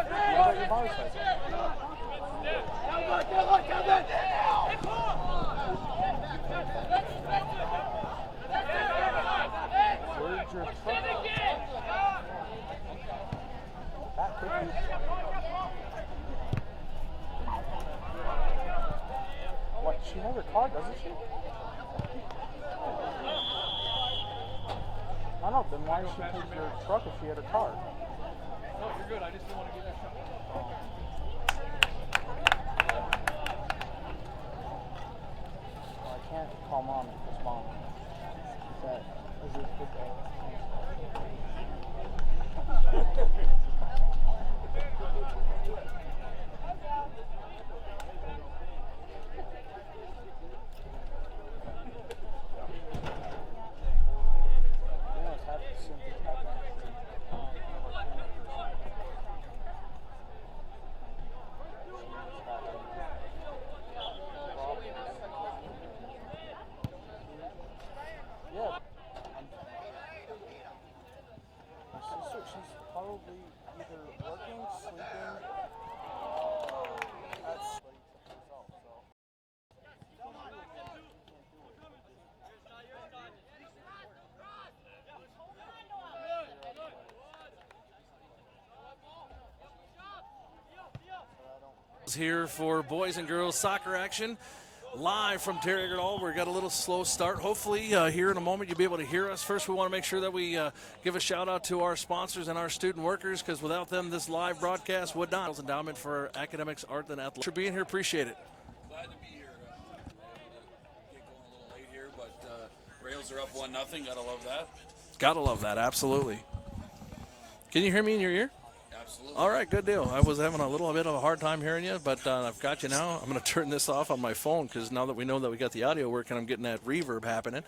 about your body size? Where's your truck? That could be. What? She has her car, doesn't she? I don't know. Then why did she take your truck if she had a car? No, you're good. I just didn't want to get that shot. Oh. Well, I can't call mom because mom is it football? She's probably either working, sleeping, that's herself, so. Here for boys and girls soccer action. Live from Terry Eggert Hall. We've got a little slow start. Hopefully, here in a moment, you'll be able to hear us. First, we want to make sure that we give a shout out to our sponsors and our student workers, because without them, this live broadcast would not. Endowment for Academics, Art, and Athletics. For being here, appreciate it. Glad to be here. Get going a little late here, but Rails are up 1-0. Gotta love that. Gotta love that, absolutely. Can you hear me in your ear? Absolutely. All right, good deal. I was having a little bit of a hard time hearing you, but I've got you now. I'm going to turn this off on my phone because now that we know that we got the audio working, I'm getting that reverb happening.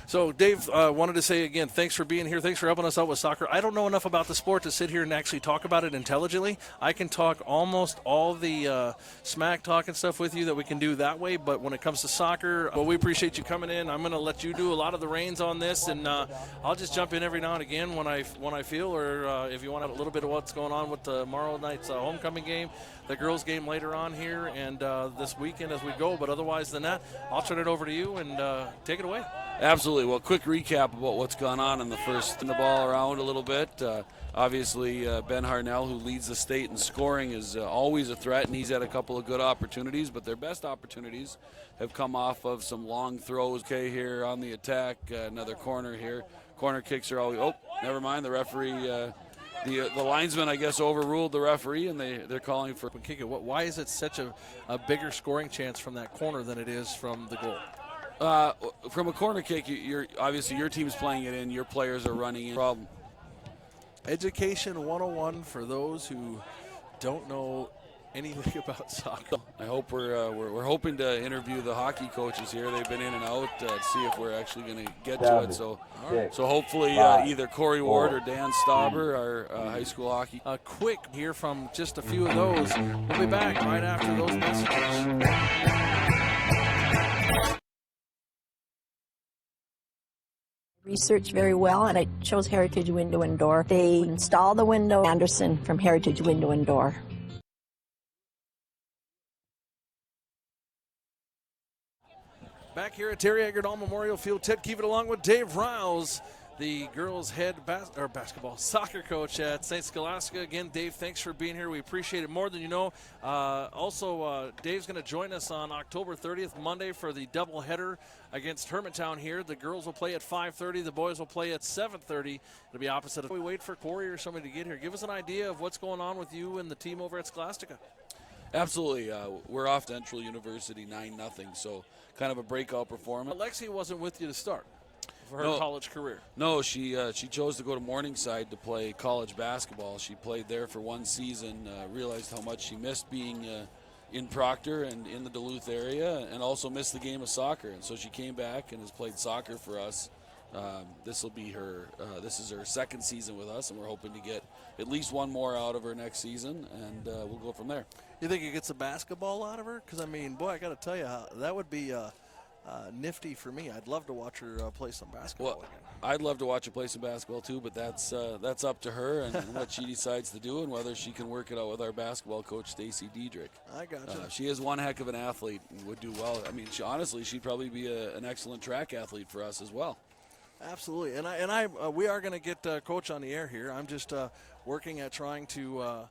So, Dave, wanted to say again, thanks for being here. Thanks for helping us out with soccer. I don't know enough about the sport to sit here and actually talk about it intelligently. I can talk almost all the smack talk and stuff with you that we can do that way, but when it comes to soccer, well, we appreciate you coming in. I'm going to let you do a lot of the reins on this, and I'll just jump in every now and again when I feel, or if you want a little bit of what's going on with tomorrow night's homecoming game, the girls' game later on here, and this weekend as we go. But otherwise than that, I'll turn it over to you and take it away. Absolutely. Well, quick recap about what's gone on in the first. The ball around a little bit. Obviously, Ben Harnell, who leads the state in scoring, is always a threat, and he's had a couple of good opportunities, but their best opportunities have come off of some long throws. Okay, here on the attack, another corner here. Corner kicks are always. Oh, never mind. The referee, the linesman, I guess, overruled the referee, and they're calling for. Why is it such a bigger scoring chance from that corner than it is from the goal? From a corner kick, you're obviously your team's playing it in. Your players are running in. Problem. Education 101 for those who don't know anything about soccer. I hope we're hoping to interview the hockey coaches here. They've been in and out to see if we're actually going to get to it. So hopefully either Corey Ward or Dan Stauber, our high school hockey. Quick here from just a few of those. We'll be back right after those messages. Researched very well, and I chose Heritage Window and Door. They installed the window. Anderson from Heritage Window and Door. Back here at Terry Eggert Hall Memorial Field, Ted Keevan along with Dave Rouse, the girls' head soccer coach at St. Scholastica. Again, Dave, thanks for being here. We appreciate it more than you know. Also, Dave's going to join us on October 30th, Monday, for the doubleheader against Hermantown here. The girls will play at 5:30. The boys will play at 7:30. It'll be opposite. We wait for Corey or somebody to get here. Give us an idea of what's going on with you and the team over at Scholastica. Absolutely. We're off to Central University 9-0, so kind of a breakout performance. Alexi wasn't with you to start for her college career. No, she chose to go to Morningside to play college basketball. She played there for one season, realized how much she missed being in Proctor and in the Duluth area, and also missed the game of soccer. And so she came back and has played soccer for us. This is her second season with us, and we're hoping to get at least one more out of her next season, and we'll go from there. You think it gets a basketball out of her? Because, I mean, boy, I got to tell you, that would be nifty for me. I'd love to watch her play some basketball again. I'd love to watch her play some basketball too, but that's up to her and what she decides to do and whether she can work it out with our basketball coach, Stacy Diedrich. I gotcha. She is one heck of an athlete and would do well. I mean, she'd probably be an excellent track athlete for us as well. Absolutely, we are going to get Coach on the air here. I'm just working at trying to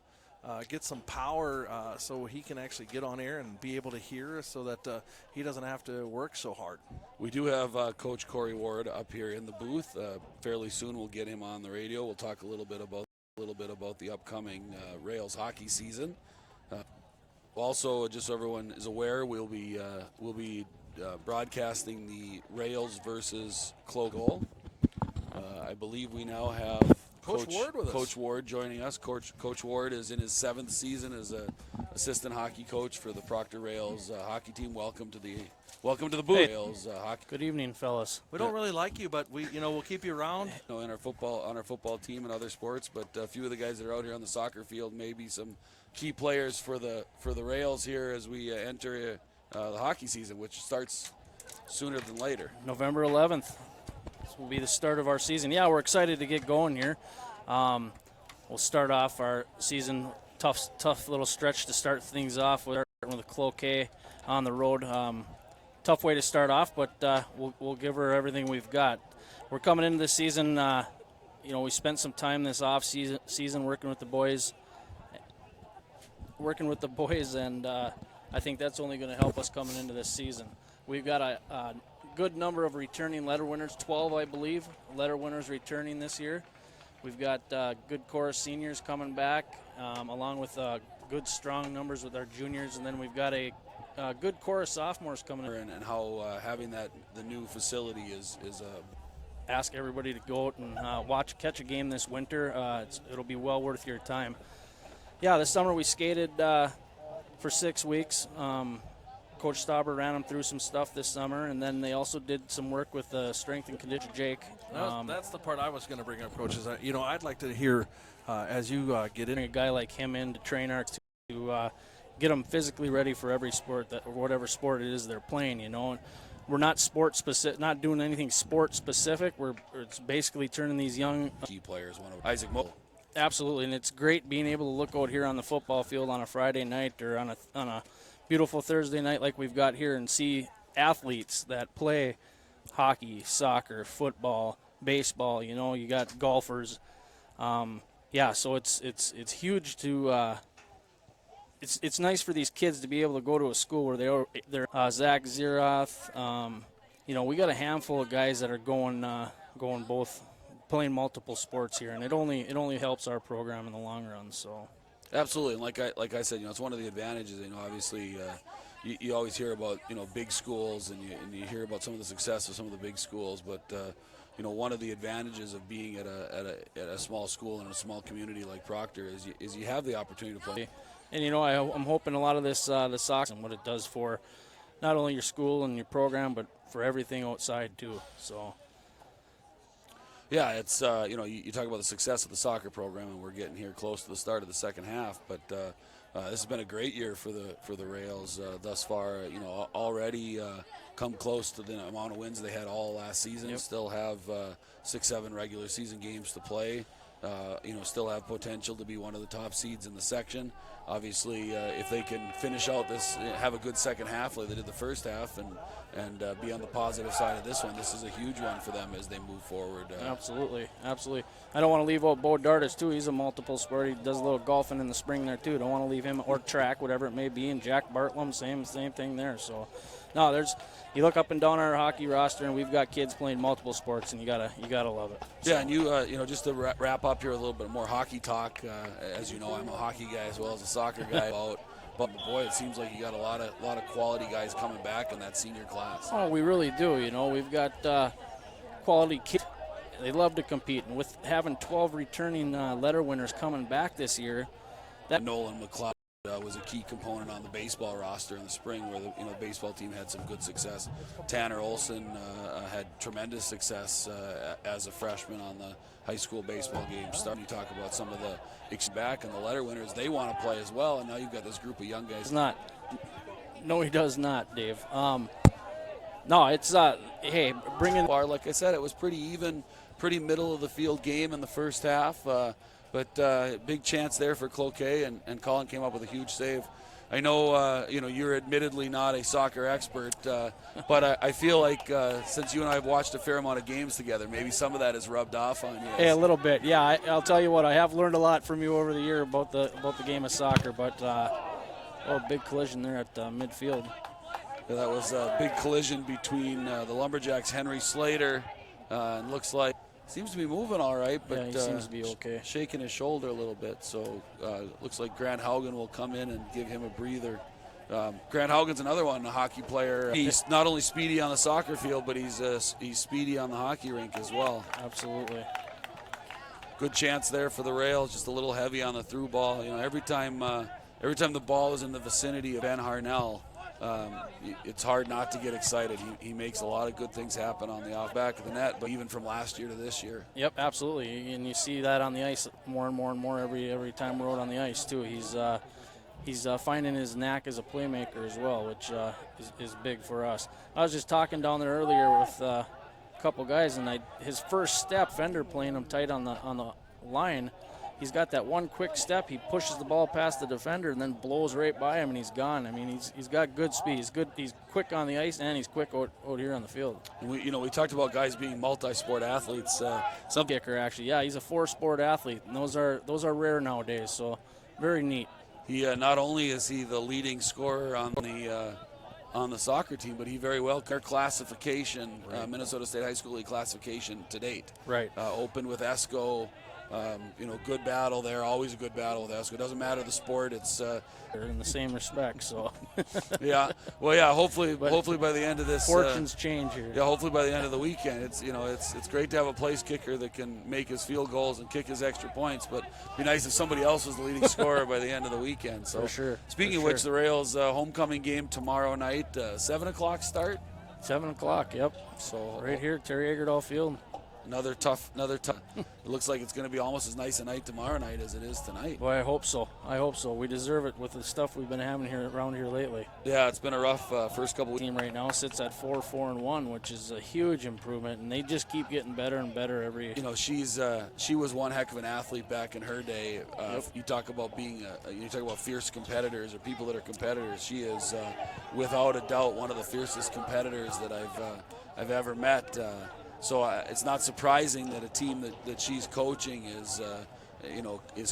get some power so he can actually get on air and be able to hear us so that he doesn't have to work so hard. We do have Coach Corey Ward up here in the booth. Fairly soon we'll get him on the radio. We'll talk a little bit about the upcoming Rails hockey season. Also, just so everyone is aware, we'll be broadcasting the Rails versus Cloquet. I believe we now have Coach Ward with us. Coach Ward joining us. Coach Ward is in his 7th season as an assistant hockey coach for the Proctor Rails hockey team. Welcome to the booth. Hey. Rails hockey. Good evening, fellas. We don't really like you, but we'll keep you around. On our football team and other sports, but a few of the guys that are out here on the soccer field may be some key players for the Rails here as we enter the hockey season, which starts sooner than later. November 11th. This will be the start of our season. Yeah, we're excited to get going here. We'll start off our season, tough little stretch to start things off with the Cloquet on the road. Tough way to start off, but we'll give her everything we've got. We're coming into the season, we spent some time this off season working with the boys, and I think that's only going to help us coming into this season. We've got a good number of returning letter winners, 12, I believe, letter winners returning this year. We've got good chorus seniors coming back, along with good, strong numbers with our juniors, and then we've got a good chorus sophomores coming in. And how having the new facility is ask everybody to go out and catch a game this winter. It'll be well worth your time. Yeah, this summer we skated for 6 weeks. Coach Stauber ran them through some stuff this summer, and then they also did some work with strength and condition. Jake. That's the part I was going to bring up, Coach. Is that, I'd like to hear as you get in. A guy like him in to train our to get them physically ready for every sport or whatever sport it is they're playing. And we're not sport specific, not doing anything sport specific. It's basically turning these young key players. One of Isaac Moe. Absolutely, and it's great being able to look out here on the football field on a Friday night or on a beautiful Thursday night like we've got here and see athletes that play hockey, soccer, football, baseball. You got golfers. So it's huge to. It's nice for these kids to be able to go to a school where they're Zach Zeroth. We got a handful of guys that are going both. Playing multiple sports here, and it only helps our program in the long run. So, absolutely, and like I said, it's one of the advantages. Obviously, you always hear about big schools, and you hear about some of the success of some of the big schools. But one of the advantages of being at a small school in a small community like Proctor is you have the opportunity to play. And I'm hoping a lot of this the soccer and what it does for not only your school and your program, but for everything outside too. So. Yeah, it's you talk about the success of the soccer program, and we're getting here close to the start of the second half. But this has been a great year for the Rails thus far. Already come close to the amount of wins they had all last season. Yep. Still have 6-7 regular season games to play. Still have potential to be one of the top seeds in the section. Obviously, if they can finish out this, have a good second half like they did the first half, and be on the positive side of this one, this is a huge one for them as they move forward. Absolutely. I don't want to leave out Bo Dardis, too. He's a multiple sport. He does a little golfing in the spring there, too. Don't want to leave him, or track, whatever it may be. And Jack Bartlam, same thing there. So, no, you look up and down our hockey roster, and we've got kids playing multiple sports, and you gotta love it. So. Yeah, and you just to wrap up here a little bit more hockey talk. As you know, I'm a hockey guy as well as a soccer guy. But boy, it seems like you got a lot of quality guys coming back in that senior class. Oh, we really do. We've got quality kids. They love to compete, and with having 12 returning letter winners coming back this year, Nolan McLeod was a key component on the baseball roster in the spring, where the baseball team had some good success. Tanner Olson had tremendous success as a freshman on the high school baseball game. Starting to talk about some of the back and the letter winners, they want to play as well, and now you've got this group of young guys. No, he does not, Dave. No, it's hey, bringing. Like I said, it was pretty even pretty middle of the field game in the first half, but big chance there for Cloquet, and Colin came up with a huge save. I know, you're admittedly not a soccer expert, but I feel like since you and I have watched a fair amount of games together, maybe some of that has rubbed off on you. Hey, a little bit, yeah. I'll tell you what, I have learned a lot from you over the year about the game of soccer, but big collision there at midfield. Yeah, that was a big collision between the Lumberjacks' Henry Slater, and looks like seems to be moving all right, but yeah, he seems to be okay. Shaking his shoulder a little bit, so looks like Grant Haugen will come in and give him a breather. Grant Haugen's another one, a hockey player. He's not only speedy on the soccer field, but he's speedy on the hockey rink as well. Absolutely. Good chance there for the Rails, just a little heavy on the through ball. Every time the ball is in the vicinity of Ben Harnell, it's hard not to get excited. He makes a lot of good things happen on the off back of the net, but even from last year to this year. Yep, absolutely, and you see that on the ice more and more and more every time we're out on the ice too. He's finding his knack as a playmaker as well, which is big for us. I was just talking down there earlier with a couple guys, and his first step, Fender playing him tight on the line. He's got that one quick step. He pushes the ball past the defender and then blows right by him, and he's gone. I mean, he's got good speed. He's good. He's quick on the ice, and he's quick out here on the field. We talked about guys being multi-sport athletes. Some kicker actually, yeah, he's a 4-sport athlete, and those are rare nowadays. So very neat. He not only is he the leading scorer on the soccer team, but he very well their classification, right. Minnesota State High School League classification to date. Right. Opened with ESCO. Good battle there. Always a good battle with ESCO. It doesn't matter the sport. It's they're in the same respect. So yeah. Well, yeah. Hopefully by the end of this, fortunes change here. Yeah. Hopefully by the end of the weekend, it's great to have a place kicker that can make his field goals and kick his extra points. But it'd be nice if somebody else was the leading scorer by the end of the weekend. So for sure. Speaking of which, the Rails homecoming game tomorrow night, 7:00 start. 7:00. Yep. So right here, Terry Egerdahl Field. Another tough. It looks like it's going to be almost as nice a night tomorrow night as it is tonight. Boy, I hope so. We deserve it with the stuff we've been having around here lately. Yeah, it's been a rough first couple. Team right now sits at 4-4-1, which is a huge improvement, and they just keep getting better and better every. She was one heck of an athlete back in her day. Yep. You talk about fierce competitors or people that are competitors. She is without a doubt one of the fiercest competitors that I've ever met. So it's not surprising that a team that she's coaching is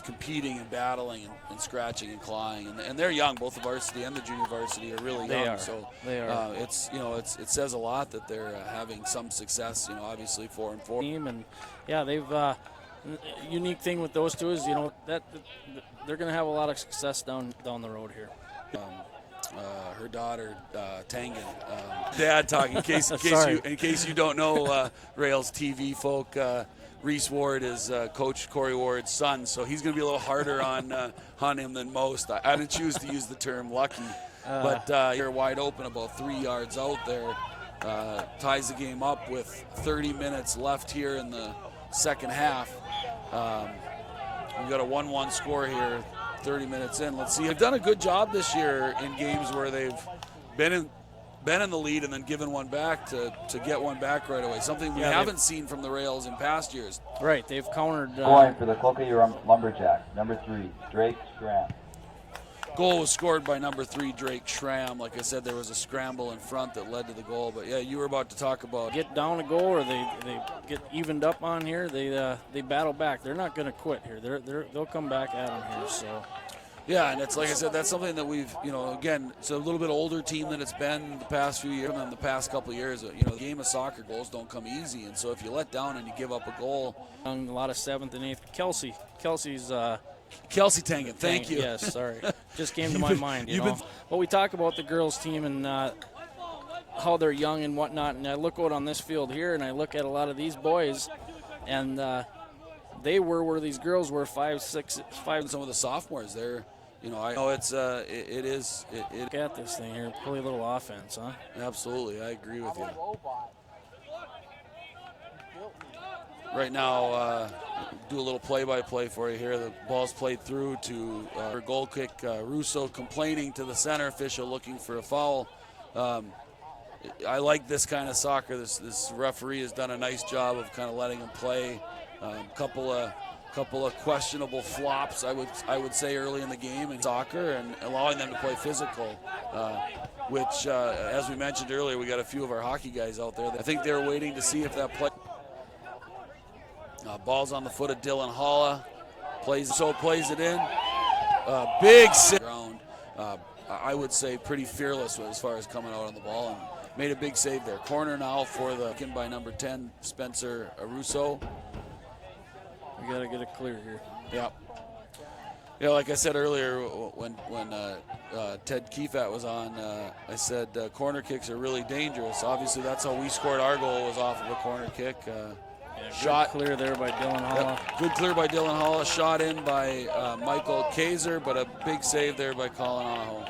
competing and battling and scratching and clawing, and they're young. Both the varsity and the junior varsity are really young. They are. It says a lot that they're having some success. Obviously 4-4 team, and yeah, they've unique thing with those two is that they're going to have a lot of success down the road here. Her daughter, Tangen. Dad talking. In case you don't know, Rails TV folk, Reese Ward is Coach Corey Ward's son, so he's going to be a little harder on him than most. I didn't choose to use the term lucky, but you're wide open about 3 yards out there. Ties the game up with 30 minutes left here in the second half. We've got a 1-1 score here. 30 minutes in. Let's see. They've done a good job this year in games where they've been in the lead and then given one back to get one back right away. Something we haven't seen from the Rails in past years. Right. They've countered. Scoring for the Cloquet Lumberjack, number 3, Drake Schramm. Goal was scored by number 3, Drake Schramm. Like I said, there was a scramble in front that led to the goal. But yeah, you were about to talk about get down a goal or they get evened up on here. They battle back. They're not going to quit here. They'll come back at them here. So. Yeah, and it's like I said, that's something that we've, again, it's a little bit older team than it's been the past few years. And the past couple of years, the game of soccer, goals don't come easy. And so if you let down and you give up a goal. A lot of 7th and 8th. Kelsey's. Kelsey Tangen, thank you. Yes, sorry. Just came to my mind, But we talk about the girls' team and how they're young and whatnot, and I look out on this field here, and I look at a lot of these boys, and they were where these girls were 5, 6, 5. Some of the sophomores, they're, I know it is. Look at this thing here, play a little offense, huh? Absolutely, I agree with you. Right now, do a little play-by-play for you here. The ball's played through to her goal kick. Russo complaining to the center official, looking for a foul. I like this kind of soccer. This referee has done a nice job of kind of letting them play. Couple of questionable flops, I would say, early in the game in soccer, and allowing them to play physical, which, as we mentioned earlier, we got a few of our hockey guys out there. I think they're waiting to see if that play. Ball's on the foot of Dylan Halla, plays it in. Big ground. I would say pretty fearless as far as coming out on the ball, and made a big save there. Corner now for the by number 10, Spencer Russo. We got to get it clear here. Yeah. Yeah, like I said earlier when Ted Keefat was on, I said corner kicks are really dangerous. Obviously, that's how we scored our goal, was off of a corner kick. Shot clear there by Dylan Halla. Yep. Good clear by Dylan Halla. Shot in by Michael Kaiser, but a big save there by Colin Aho.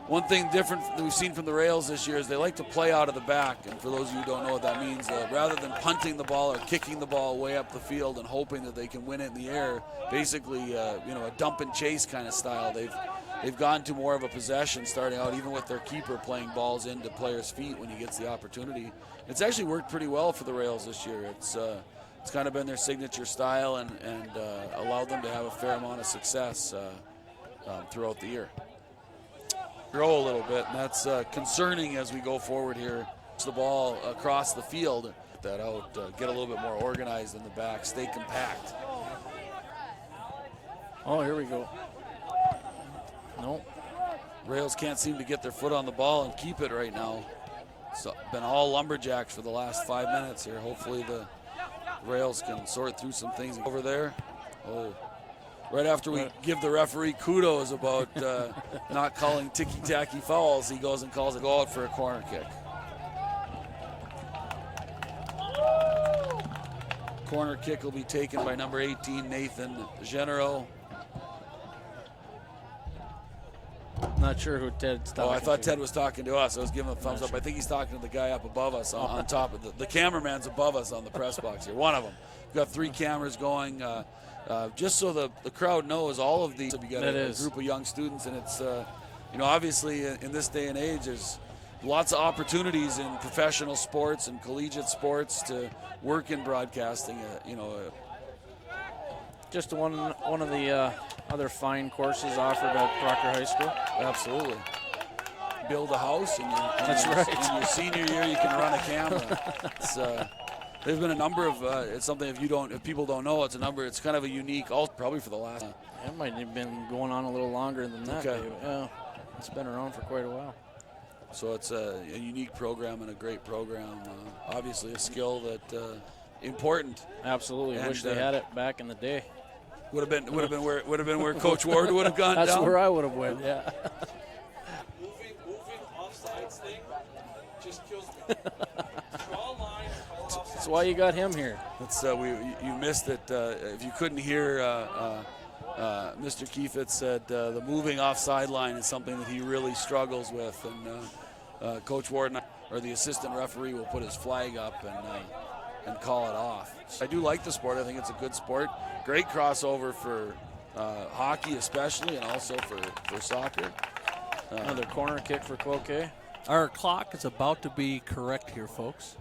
One thing different that we've seen from the Rails this year is they like to play out of the back. And for those of you who don't know what that means, rather than punting the ball or kicking the ball way up the field and hoping that they can win it in the air, basically, a dump and chase kind of style. They've gone to more of a possession, starting out even with their keeper playing balls into players' feet when he gets the opportunity. It's actually worked pretty well for the Rails this year. It's kind of been their signature style and allowed them to have a fair amount of success throughout the year. Grow a little bit, and that's concerning as we go forward here. The ball across the field, that out, get a little bit more organized in the back, stay compact. Oh, here we go. Nope. Rails can't seem to get their foot on the ball and keep it right now. So been all Lumberjacks for the last 5 minutes here. Hopefully the Rails can sort through some things over there. Oh. Right after we give the referee kudos about not calling ticky-tacky fouls, he goes and calls it go out for a corner kick. Corner kick will be taken by number 18, Nathan Genero. Not sure who Ted's talking to. Oh, I thought Ted was talking to us. I was giving him a thumbs up. I think he's talking to the guy up above us on top of the cameraman's above us on the press box here. One of them. We've got 3 cameras going. Just so the crowd knows, all of these, you got a group of young students, and it's, obviously in this day and age, there's lots of opportunities in professional sports and collegiate sports to work in broadcasting. Just one of the other fine courses offered at Proctor High School. Absolutely. Build a house, and That's right. In your senior year, you can run a camera. There's been a number of. It's something if people don't know, it's a number. It's kind of a unique. Probably for the last. It might have been going on a little longer than that. Okay. Yeah, it's been around for quite a while. So it's a unique program and a great program. Obviously, a skill that important. Absolutely. And, wish they had it back in the day. Would have been where Coach Ward would have gone. That's down. where I would have went. Yeah. Moving offsides thing just kills me. Draw a line. That's why you got him here. That's you missed it. If you couldn't hear, Mr. Keefat said the moving offside line is something that he really struggles with, and Coach Ward or the assistant referee will put his flag up and call it off. I do like the sport. I think it's a good sport. Great crossover for hockey especially, and also for soccer. Another corner kick for Cloquet. Our clock is about to be correct here, folks.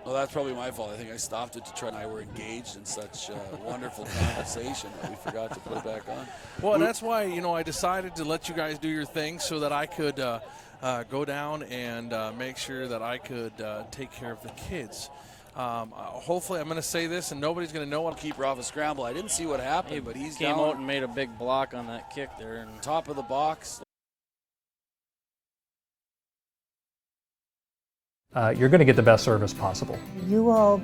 Well, that's probably my fault. I think I stopped it to try, and I were engaged in such wonderful conversation that we forgot to put it back on. Well, that's why, I decided to let you guys do your thing so that I could go down and make sure that I could take care of the kids. Hopefully, I'm going to say this, and nobody's going to know what. Keeper off a scramble. I didn't see what happened, but he's came down out and made a big block on that kick there. And top of the box. You're going to get the best service possible. You will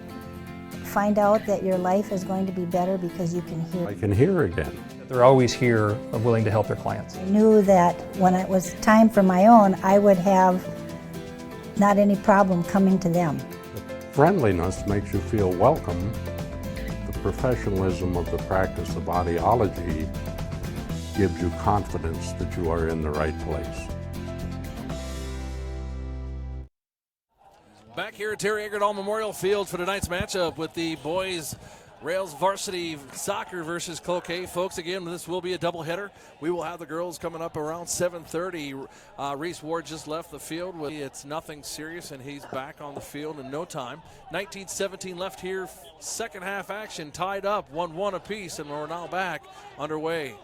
find out that your life is going to be better because you can hear. I can hear again. They're always here, willing to help their clients. I knew that when it was time for my own, I would have not any problem coming to them. Friendliness makes you feel welcome. The professionalism of the practice of audiology gives you confidence that you are in the right place. Back here at Terry Eggert Memorial Field for tonight's matchup with the boys Rails varsity soccer versus Cloquet. Folks, again, this will be a doubleheader. We will have the girls coming up around 7:30. Reese Ward just left the field. It's nothing serious, and he's back on the field in no time. 19-17 left here. Second half action tied up, 1-1 apiece, and we're now back underway.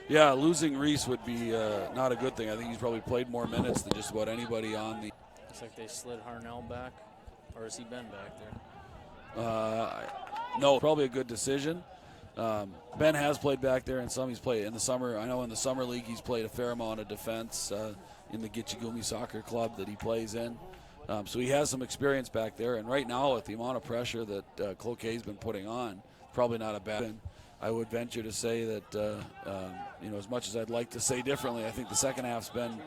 Yeah, losing Reese would be not a good thing. I think he's probably played more minutes than just about anybody on the. Looks like they slid Harnell back, or has he been back there? No, probably a good decision. Ben has played back there, and some he's played in the summer. I know in the summer league he's played a fair amount of defense in the Gitchigumi Soccer Club that he plays in. So he has some experience back there. And right now, with the amount of pressure that Cloquet's been putting on, probably not a bad thing. I would venture to say that, as much as I'd like to say differently, I think the second half's been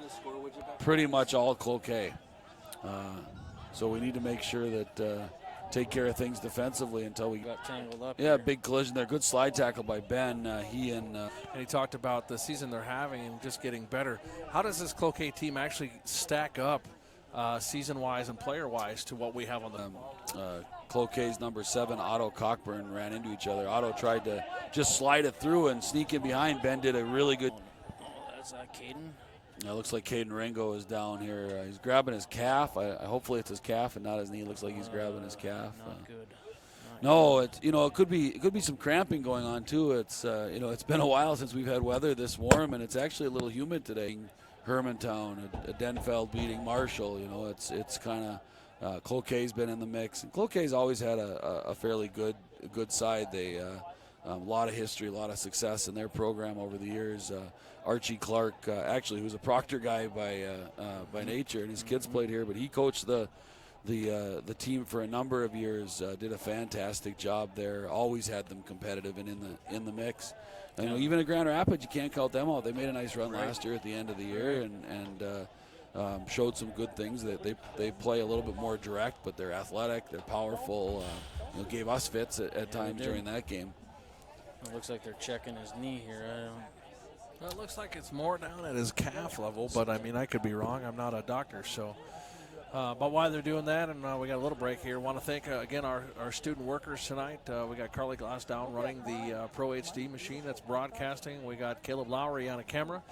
pretty much all Cloquet. So we need to make sure that take care of things defensively until we got tangled up. Yeah, big collision there. Good slide tackle by Ben. And he talked about the season they're having and just getting better. How does this Cloquet team actually stack up season-wise and player-wise to what we have on them? Cloquet's number 7, Otto Cockburn, ran into each other. Otto tried to just slide it through and sneak in behind. Ben did a really good. That's Caden. It looks like Caden Ringo is down here. He's grabbing his calf. Hopefully it's his calf and not his knee. It looks like he's grabbing his calf. Not good. No, it could be some cramping going on too. It's it's been a while since we've had weather this warm, and it's actually a little humid today. Hermantown, a Denfeld beating Marshall. It's kind of Cloquet's been in the mix. And Cloquet's always had a fairly good side. They a lot of history, a lot of success in their program over the years. Archie Clark, actually, who's a Proctor guy by nature, and his kids played here, but he coached the team for a number of years. Did a fantastic job there. Always had them competitive and in the mix. And, even at Grand Rapids, you can't count them out. They made a nice run last year at the end of the year and showed some good things. That they play a little bit more direct, but they're athletic, they're powerful. Gave us fits at times during that game. It looks like they're checking his knee here. Well, it looks like it's more down at his calf level, but I could be wrong. I'm not a doctor, so. But while they're doing that, and we got a little break here, want to thank again our student workers tonight. We got Carly Glassdown running the Pro HD machine that's broadcasting. We got Caleb Lowry on a camera.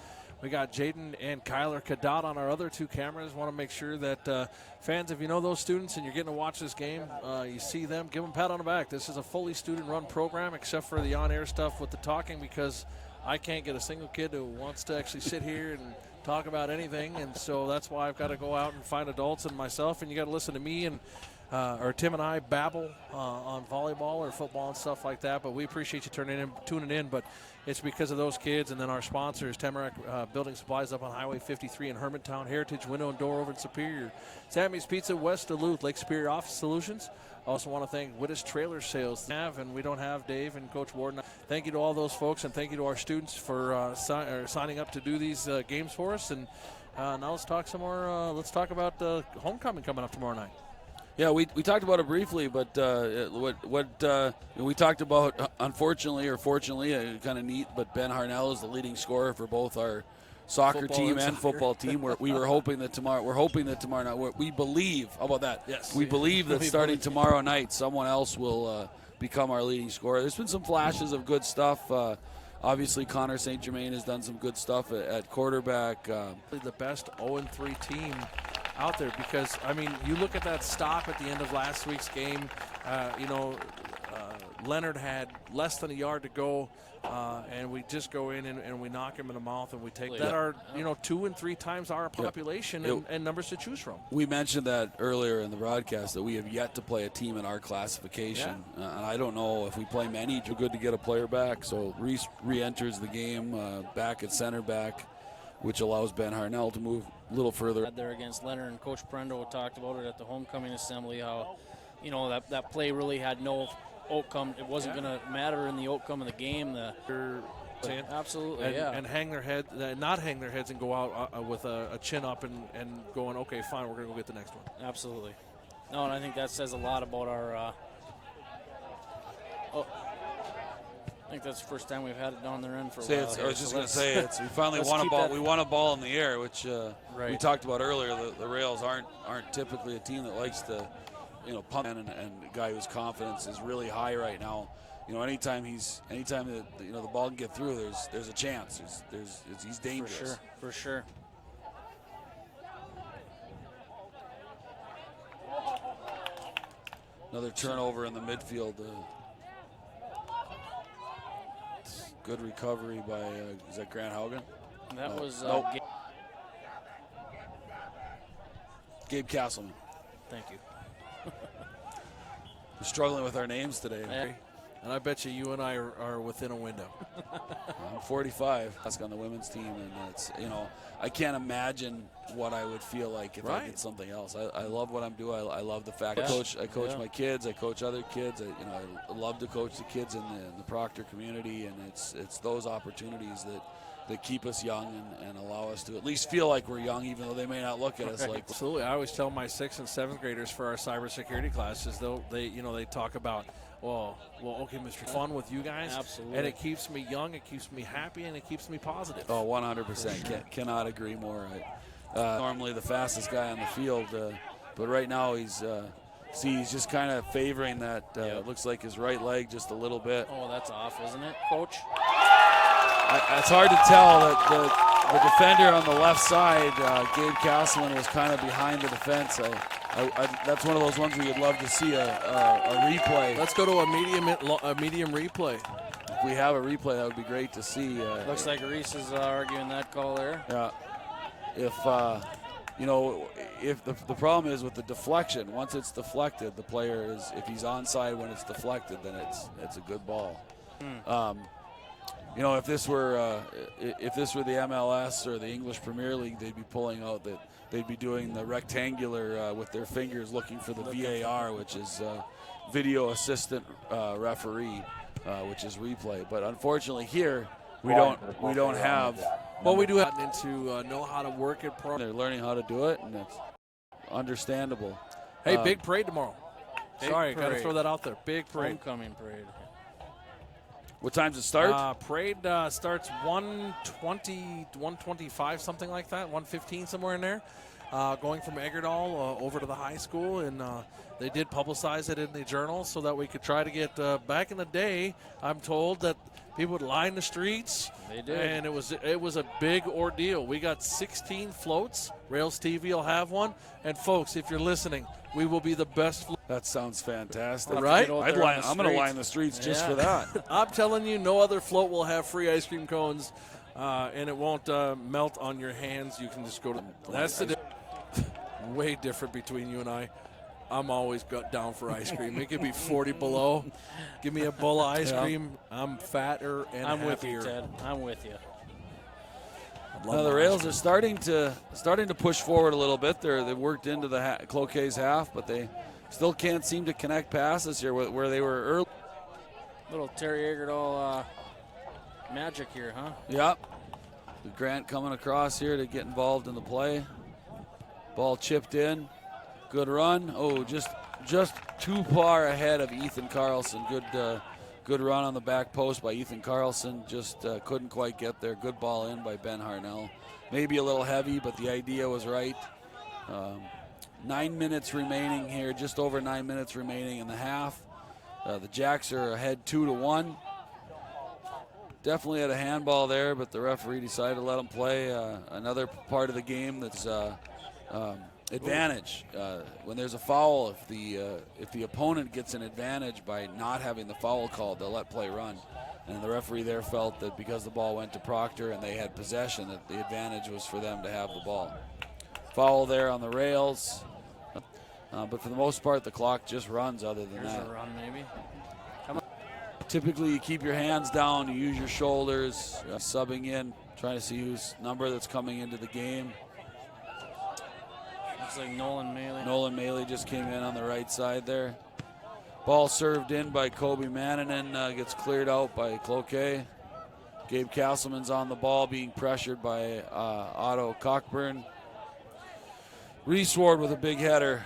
We got Jaden and Kyler Kadot on our other 2 cameras. Want to make sure that fans, if you know those students and you're getting to watch this game, you see them, give them a pat on the back. This is a fully student-run program, except for the on-air stuff with the talking, because I can't get a single kid who wants to actually sit here and talk about anything, and so that's why I've got to go out and find adults and myself, and you got to listen to me and or Tim and I babble on volleyball or football and stuff like that. But we appreciate you tuning in. But it's because of those kids, and then our sponsors, Tamarack Building Supplies up on Highway 53 in Hermantown, Heritage Window and Door over in Superior, Sammy's Pizza West Duluth, Lake Superior Office Solutions. Also want to thank Wittes Trailer Sales. And we don't have Dave and Coach Warden. Thank you to all those folks, and thank you to our students for signing up to do these games for us. And now let's talk some more. Let's talk about homecoming coming up tomorrow night. Yeah, we talked about it briefly, but what we talked about, unfortunately or fortunately, kind of neat. But Ben Harnell is the leading scorer for both our soccer team and football team. We're hoping that tomorrow night. We believe. How about that? Yes. We believe that starting tomorrow night, someone else will become our leading scorer. There's been some flashes of good stuff. Obviously, Connor St. Germain has done some good stuff at quarterback. The best 0-3 team out there, because you look at that stop at the end of last week's game. Leonard had less than a yard to go, and we just go in and we knock him in the mouth, and we take that. Our 2 and 3 times our population and numbers to choose from. We mentioned that earlier in the broadcast that we have yet to play a team in our classification, and I don't know if we play many. It's good to get a player back. So Reese re-enters the game back at center back, which allows Ben Harnell to move a little further. There against Leonard, and Coach Prendo talked about it at the homecoming assembly, how that play really had no outcome. It wasn't going to matter in the outcome of the game. Absolutely, and hang their head, not hang their heads and go out with a chin up and going, okay, fine, we're going to go get the next one. Absolutely. No, and I think that says a lot about our. I think that's the first time we've had it down their end for a while. I was just going to say, we finally won a ball. We won a ball in the air, which we talked about earlier. The Rails aren't typically a team that likes to pump and a guy whose confidence is really high right now. Anytime that the ball can get through, there's a chance. He's dangerous. For sure. Another turnover in the midfield. Good recovery by, is that Grant Haugen? That was nope. Gabe Castleman. Thank you. We're struggling with our names today. Yeah. And I bet you and I are within a window. I'm 45. That's on the women's team, and it's I can't imagine what I would feel like if I did something else. I love what I'm doing. I love the fact I coach my kids. I coach other kids. I love to coach the kids in the Proctor community, and it's those opportunities that keep us young and allow us to at least feel like we're young, even though they may not look at us like. Absolutely. I always tell my 6th and 7th graders for our cybersecurity classes, they talk about, well, okay, Mr. Fun with you guys. Absolutely. And it keeps me young, it keeps me happy, and it keeps me positive. Oh, 100%. Cannot agree more. Normally the fastest guy on the field, but right now he's just kind of favoring that. It looks like his right leg just a little bit. Oh, that's off, isn't it, Coach? It's hard to tell that the defender on the left side, Gabe Castleman, was kind of behind the defense. That's one of those ones where you'd love to see a replay. Let's go to a medium replay. If we have a replay, that would be great to see. Looks like Reese is arguing that call there. Yeah. If the problem is with the deflection, once it's deflected, the player is, if he's onside when it's deflected, then it's a good ball. If this were the MLS or the English Premier League, they'd be pulling out that they'd be doing the rectangular with their fingers looking for the VAR, which is video assistant referee, which is replay. But unfortunately here we don't have. Well, we do have to know how to work it. They're learning how to do it, and it's understandable. Hey, big parade tomorrow. Sorry, parade. got to throw that out there. Big parade. Homecoming parade. What time's it start? Parade starts 1:20, 1:25, something like that, 1:15, somewhere in there. Going from Eggerdall over to the high school, and they did publicize it in the journal so that we could try to get back in the day. I'm told that people would line the streets. They did, and it was a big ordeal. We got 16 floats. Rails TV will have one, and folks, if you're listening, we will be the best. That sounds fantastic, right? I'm going to line the streets just for that. I'm telling you, no other float will have free ice cream cones, and it won't melt on your hands. You can just go to. That's the way different between you and I. I'm always down for ice cream. It could be 40 below. Give me a bowl of ice cream. I'm fatter and I'm happier. with you, Ted. I'm with you. Now the Rails are starting to push forward a little bit. They've worked into the Cloquet's half, but they still can't seem to connect passes here where they were early. Little Terry Eggerdall magic here, huh? Yep. Grant coming across here to get involved in the play. Ball chipped in. Good run. Oh, just too far ahead of Ethan Carlson. Good run on the back post by Ethan Carlson. Just couldn't quite get there. Good ball in by Ben Harnell. Maybe a little heavy, but the idea was right. 9 minutes remaining here, just over 9 minutes remaining in the half. The Jacks are ahead 2-1. Definitely had a handball there, but the referee decided to let them play. Another part of the game that's advantage. When there's a foul, if the opponent gets an advantage by not having the foul called, they'll let play run. And the referee there felt that because the ball went to Proctor and they had possession, that the advantage was for them to have the ball. Foul there on the Rails. But for the most part, the clock just runs other than that. Here's a run, maybe. Typically, you keep your hands down, you use your shoulders, subbing in, trying to see whose number that's coming into the game. Looks like Nolan Maley. Nolan Maley just came in on the right side there. Ball served in by Kobe Manninen, gets cleared out by Cloquet. Gabe Castleman's on the ball, being pressured by Otto Cockburn. Reese Ward with a big header.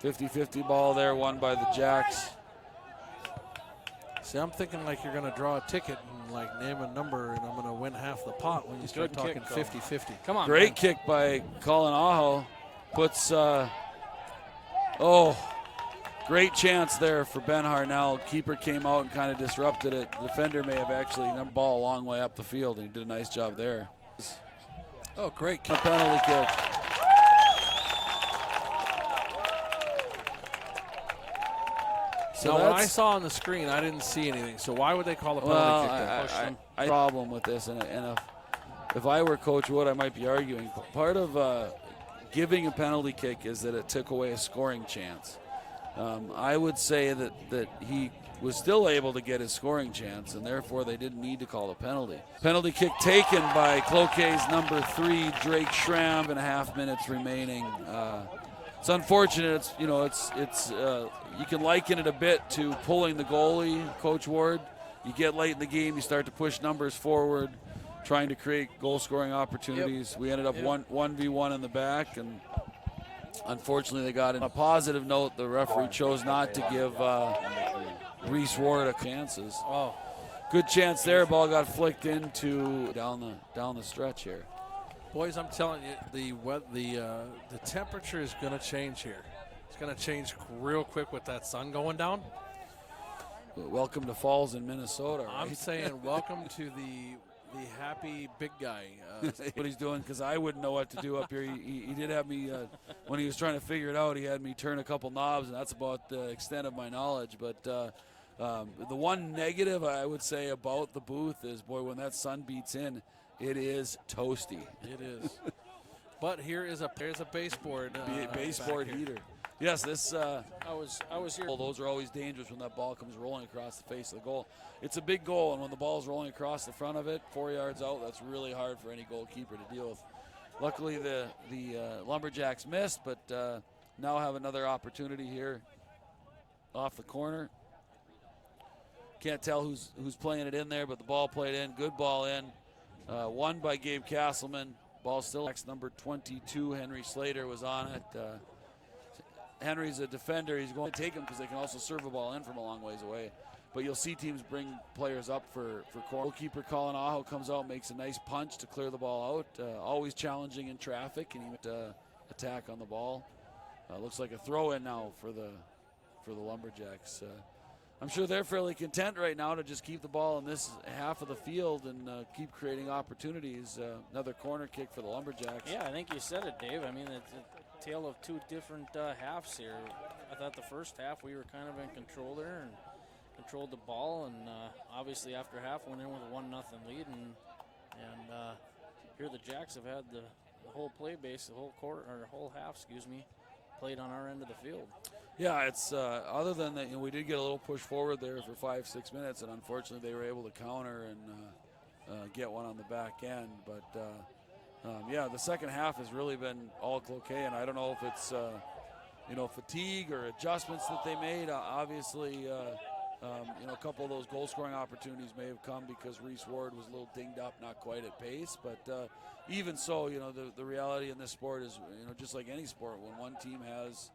50-50 ball there, won by the Jacks. See, I'm thinking like you're going to draw a ticket and like name a number, and I'm going to win half the pot when you start talking 50-50. Come on, Great man. kick by Colin Aho. Puts Oh, great chance there for Ben Harnell. Keeper came out and kind of disrupted it. The defender may have actually the ball a long way up the field, and he did a nice job there. Oh, great A penalty kick. So now, when I saw on the screen, I didn't see anything. So why would they call a penalty kick there? I problem with this, and if I were Coach Wood, I might be arguing. Part of giving a penalty kick is that it took away a scoring chance. I would say that he was still able to get his scoring chance, and therefore they didn't need to call a penalty. Penalty kick taken by Cloquet's number 3, Drake Schramm, and 1.5 minutes remaining. It's unfortunate. It's you can liken it a bit to pulling the goalie, Coach Ward. You get late in the game, you start to push numbers forward, trying to create goal-scoring opportunities. Yep. We ended up 1v1 in the back, and unfortunately they got in. On a positive note, the referee chose not to give Reese Ward chances. Oh, good chance there. Ball got flicked into down the stretch here. Boys, I'm telling you, the temperature is going to change here. It's going to change real quick with that sun going down. Welcome to Falls in Minnesota. Right? I'm saying welcome to the happy big guy. What he's doing, because I wouldn't know what to do up here. He did have me, when he was trying to figure it out, he had me turn a couple knobs, and that's about the extent of my knowledge. But the one negative I would say about the booth is, boy, when that sun beats in, it is toasty. It is. But there's a baseboard. Baseboard heater. Yes, this. I was here. Those are always dangerous when that ball comes rolling across the face of the goal. It's a big goal, and when the ball's rolling across the front of it, 4 yards out, that's really hard for any goalkeeper to deal with. Luckily, the Lumberjacks missed, but now have another opportunity here off the corner. Can't tell who's playing it in there, but the ball played in. Good ball in. Won by Gabe Castleman. Ball still. Number 22, Henry Slater, was on it. Henry's a defender. He's going to take him because they can also serve a ball in from a long ways away. But you'll see teams bring players up for corner. Goalkeeper Colin Aho comes out, makes a nice punch to clear the ball out. Always challenging in traffic, and he went attack on the ball. Looks like a throw-in now for the Lumberjacks. I'm sure they're fairly content right now to just keep the ball in this half of the field and keep creating opportunities. Another corner kick for the Lumberjacks. Yeah, I think you said it, Dave. I mean, it's a tale of two different halves here. I thought the first half we were kind of in control there and controlled the ball, and obviously after half went in with a 1-0 lead, and here the Jacks have had the whole play base, the whole quarter or whole half, played on our end of the field. Yeah, it's other than that, we did get a little push forward there for 5-6 minutes, and unfortunately they were able to counter and get one on the back end. But yeah, the second half has really been all Cloquet, and I don't know if it's fatigue or adjustments that they made. Obviously, a couple of those goal-scoring opportunities may have come because Reese Ward was a little dinged up, not quite at pace. But even so, the reality in this sport is, just like any sport, when one team has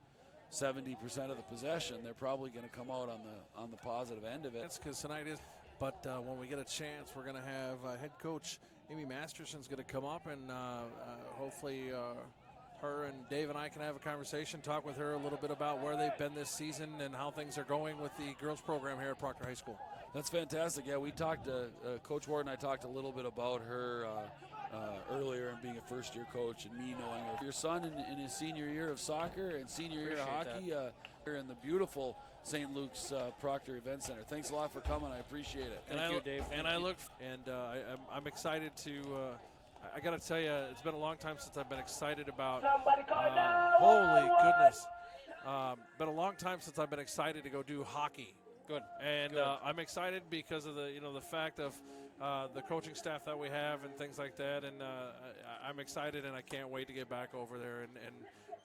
70% of the possession, they're probably going to come out on the positive end of it. That's because tonight is. But when we get a chance, we're going to have head coach Amy Masterson's going to come up, and hopefully her and Dave and I can have a conversation, talk with her a little bit about where they've been this season and how things are going with the girls program here at Proctor High School. That's fantastic. Yeah, we talked to Coach Ward, and I talked a little bit about her earlier and being a first-year coach and me knowing her. Your son in his senior year of soccer and senior year of hockey here in the beautiful St. Luke's Proctor Event Center. Thanks a lot for coming. I appreciate it. Thank you, Dave. I'm excited to. I got to tell you, it's been a long time since I've been excited about. Holy goodness! Been a long time since I've been excited to go do hockey. Good. And I'm excited because of the fact of the coaching staff that we have and things like that. And I'm excited, and I can't wait to get back over there and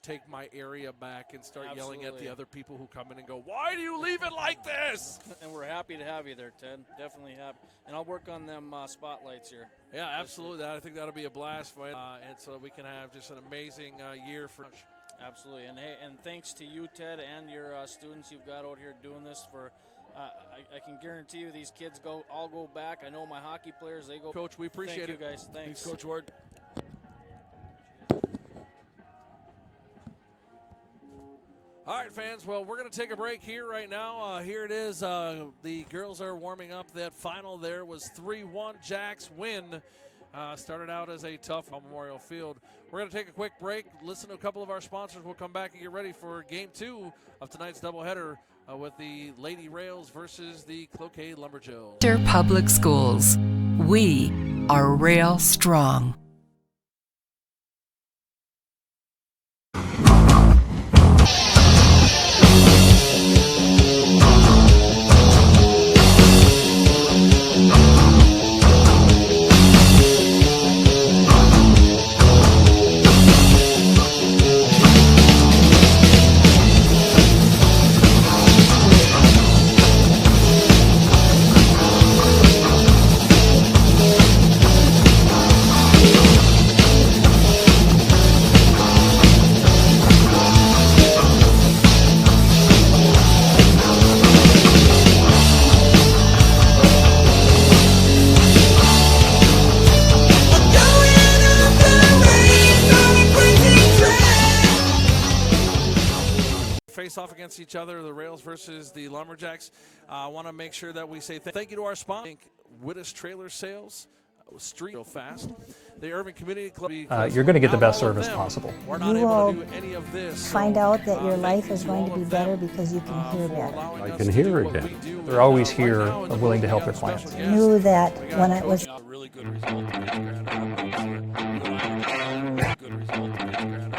take my area back and start yelling at the other people who come in and go, "Why do you leave it like this?" And we're happy to have you there, Ted. Definitely happy. And I'll work on them spotlights here. Yeah, absolutely. I think that'll be a blast for it. And so we can have just an amazing year for. Absolutely. And hey, and thanks to you, Ted, and your students you've got out here doing this for. I can guarantee you these kids all go back. I know my hockey players, they go. Coach, we appreciate it. Thank you, guys. Thanks, Coach Ward. All right, fans. Well, we're going to take a break here right now. Here it is. The girls are warming up. That final there was 3-1 Jacks win. Started out as a tough Memorial Field. We're going to take a quick break, listen to a couple of our sponsors. We'll come back and get ready for Game 2 of tonight's doubleheader with the Lady Rails versus the Cloquet Lumberjacks. Public Schools. We are Rail Strong. Face off against each other, the Rails versus the Lumberjacks. I want to make sure that we say thank you to our sponsor, Wittes Trailer Sales, Street Real Fast, the Irving Community Club. You're going to get the best service possible. We're not able to do any of this. Find out that your life is going to be better because you can hear better. I can hear again. They're always here, willing to help their clients. Knew that when it was A really good result against Grand Rapids. Good result against Grand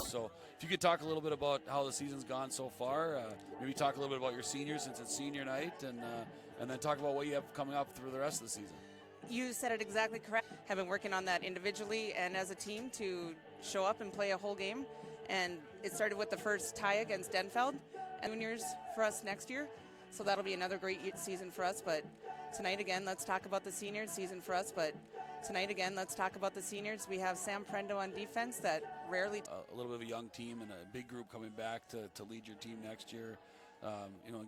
So if you could talk a little bit about how the season's gone so far, maybe talk a little bit about your seniors since it's senior night, and then talk about what you have coming up through the rest of the season. You said it exactly correct. Have been working on that individually and as a team to show up and play a whole game. And it started with the first tie against Denfeld and juniors for us next year. So that'll be another great season for us. But tonight again, let's talk about the seniors season for us. But tonight again, let's talk about the seniors. We have Sam Prendo on defense that rarely. A little bit of a young team and a big group coming back to lead your team next year.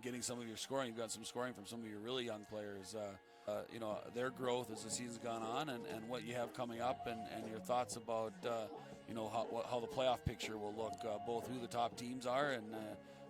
Getting some of your scoring. You've got some scoring from some of your really young players. Their growth as the season's gone on and what you have coming up and your thoughts about, how the playoff picture will look, both who the top teams are and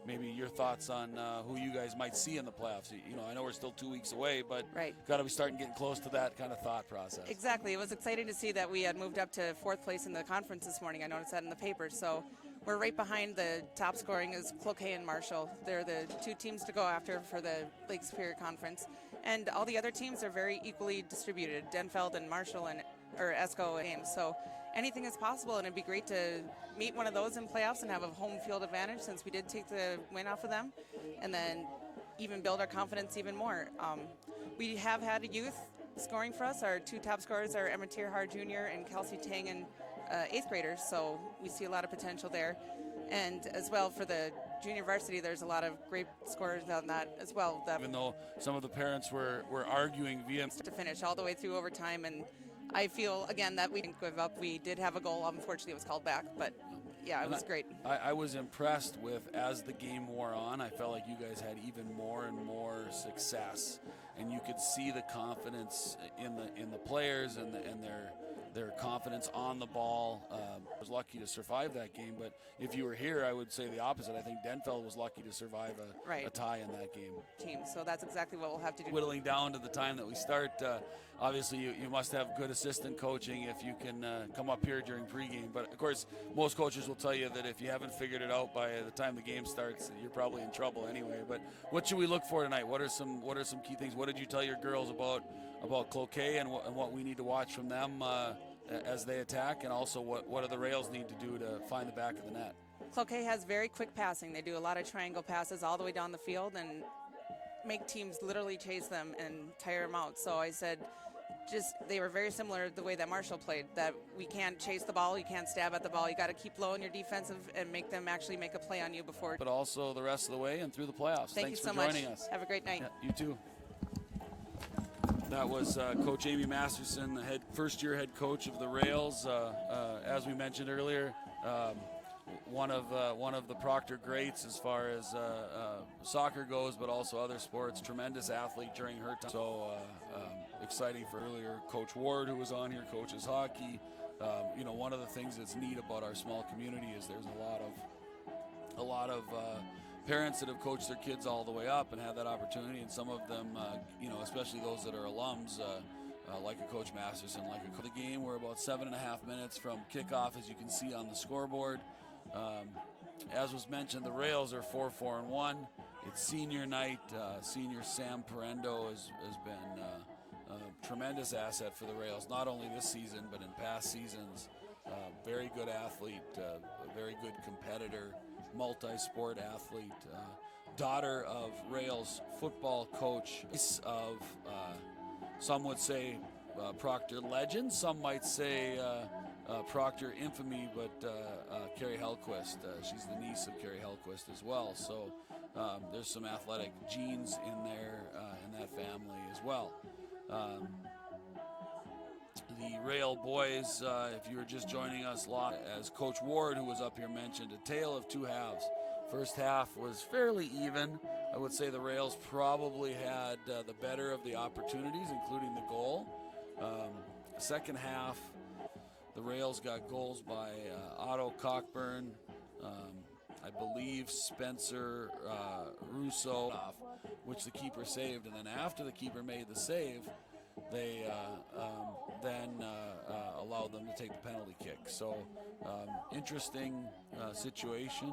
maybe your thoughts on who you guys might see in the playoffs. I know we're still 2 weeks away, but got to be starting getting close to that kind of thought process. Exactly. It was exciting to see that we had moved up to 4th place in the conference this morning. I noticed that in the paper. So we're right behind the top scoring is Cloquet and Marshall. They're the two teams to go after for the Lake Superior Conference. And all the other teams are very equally distributed, Denfeld and Marshall or ESCO games. So anything is possible, and it'd be great to meet one of those in playoffs and have a home field advantage since we did take the win off of them, and then even build our confidence even more. We have had a youth scoring for us. Our two top scorers are Emma Tierhard Jr. and Kelsey Tangen, 8th graders, so we see a lot of potential there. And as well for the junior varsity, there's a lot of great scorers on that as well. Even though some of the parents were arguing via to finish all the way through overtime, and I feel again that we didn't give up. We did have a goal. Unfortunately, it was called back, but yeah, it was great. I was impressed with, as the game wore on, I felt like you guys had even more and more success, and you could see the confidence in the players and their confidence on the ball. I was lucky to survive that game, but if you were here, I would say the opposite. I think Denfeld was lucky to survive a tie in that game. So that's exactly what we'll have to do. Whittling down to the time that we start, obviously you must have good assistant coaching if you can come up here during pregame. But of course, most coaches will tell you that if you haven't figured it out by the time the game starts, you're probably in trouble anyway. But what should we look for tonight? What are some key things? What did you tell your girls about Cloquet and what we need to watch from them as they attack, and also what do the Rails need to do to find the back of the net? Cloquet has very quick passing. They do a lot of triangle passes all the way down the field and make teams literally chase them and tire them out. So I said, they were very similar the way that Marshall played, that we can't chase the ball, you can't stab at the ball, you got to keep low in your defensive and make them actually make a play on you before. But also the rest of the way and through the playoffs. Thanks for so much. joining us. Have a great night. Yeah, you too. That was Coach Amy Masterson, the first-year head coach of the Rails. As we mentioned earlier, one of the Proctor greats as far as soccer goes, but also other sports. Tremendous athlete during her time. So exciting for earlier. Coach Ward, who was on here, coaches hockey. One of the things that's neat about our small community is there's a lot of parents that have coached their kids all the way up and had that opportunity, and some of them, especially those that are alums, like a Coach Masterson, the game. We're about 7.5 minutes from kickoff, as you can see on the scoreboard. As was mentioned, the Rails are 4-4-1. It's senior night. Senior Sam Parendo has been a tremendous asset for the Rails, not only this season but in past seasons. Very good athlete, a very good competitor, multi-sport athlete, daughter of Rails football coach, of some would say Proctor legend, some might say Proctor infamy, but Carrie Hellquist, she's the niece of Carrie Hellquist as well. So there's some athletic genes in there in that family as well. The Rail boys, if you were just joining us, as Coach Ward, who was up here, mentioned, a tale of two halves. First half was fairly even. I would say the Rails probably had the better of the opportunities, including the goal. Second half, the Rails got goals by Otto Cockburn, I believe Spencer Russo, which the keeper saved. And then after the keeper made the save, they then allowed them to take the penalty kick. So interesting situation.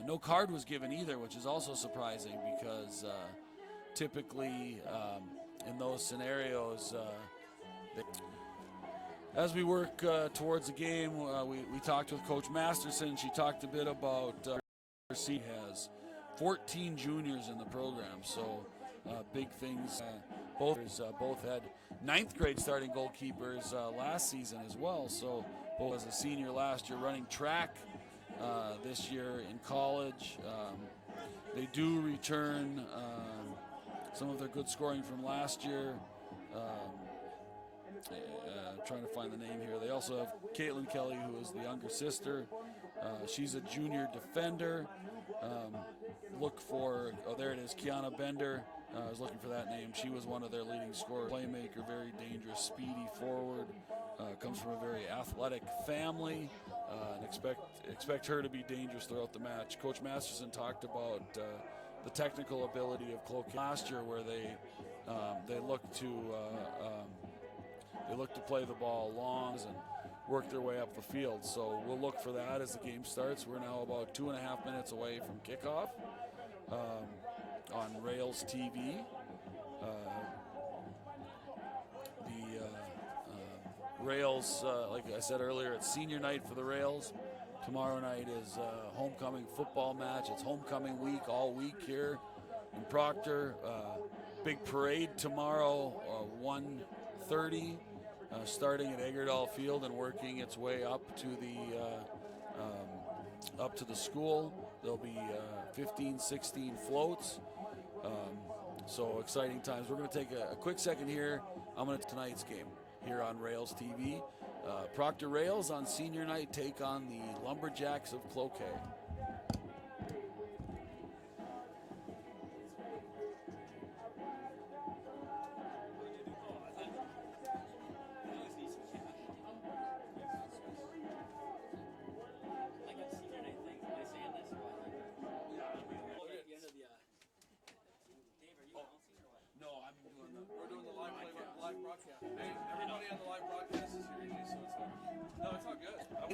No card was given either, which is also surprising because typically in those scenarios, as we work towards the game, we talked with Coach Masterson. She talked a bit about she has 14 juniors in the program, so big things. Both had 9th grade starting goalkeepers last season as well. So both as a senior last year, running track this year in college. They do return some of their good scoring from last year. Trying to find the name here. They also have Caitlin Kelly, who is the younger sister. She's a junior defender. Look for, there it is, Kiana Bender. I was looking for that name. She was one of their leading scorers. Playmaker, very dangerous, speedy forward. Comes from a very athletic family. And expect her to be dangerous throughout the match. Coach Masterson talked about the technical ability of Cloquet last year, where they look to play the ball long and work their way up the field. So we'll look for that as the game starts. We're now about 2.5 minutes away from kickoff on Rails TV. Rails, like I said earlier, it's senior night for the Rails. Tomorrow night is a homecoming football match. It's homecoming week all week here in Proctor. Big parade tomorrow, 1:30. Starting at Eggerdahl Field and working its way up to the school. There'll be 15, 16 floats. So exciting times. We're going to take a quick second here. I'm going to tonight's game here on Rails TV. Proctor Rails on senior night take on the Lumberjacks of Cloquet.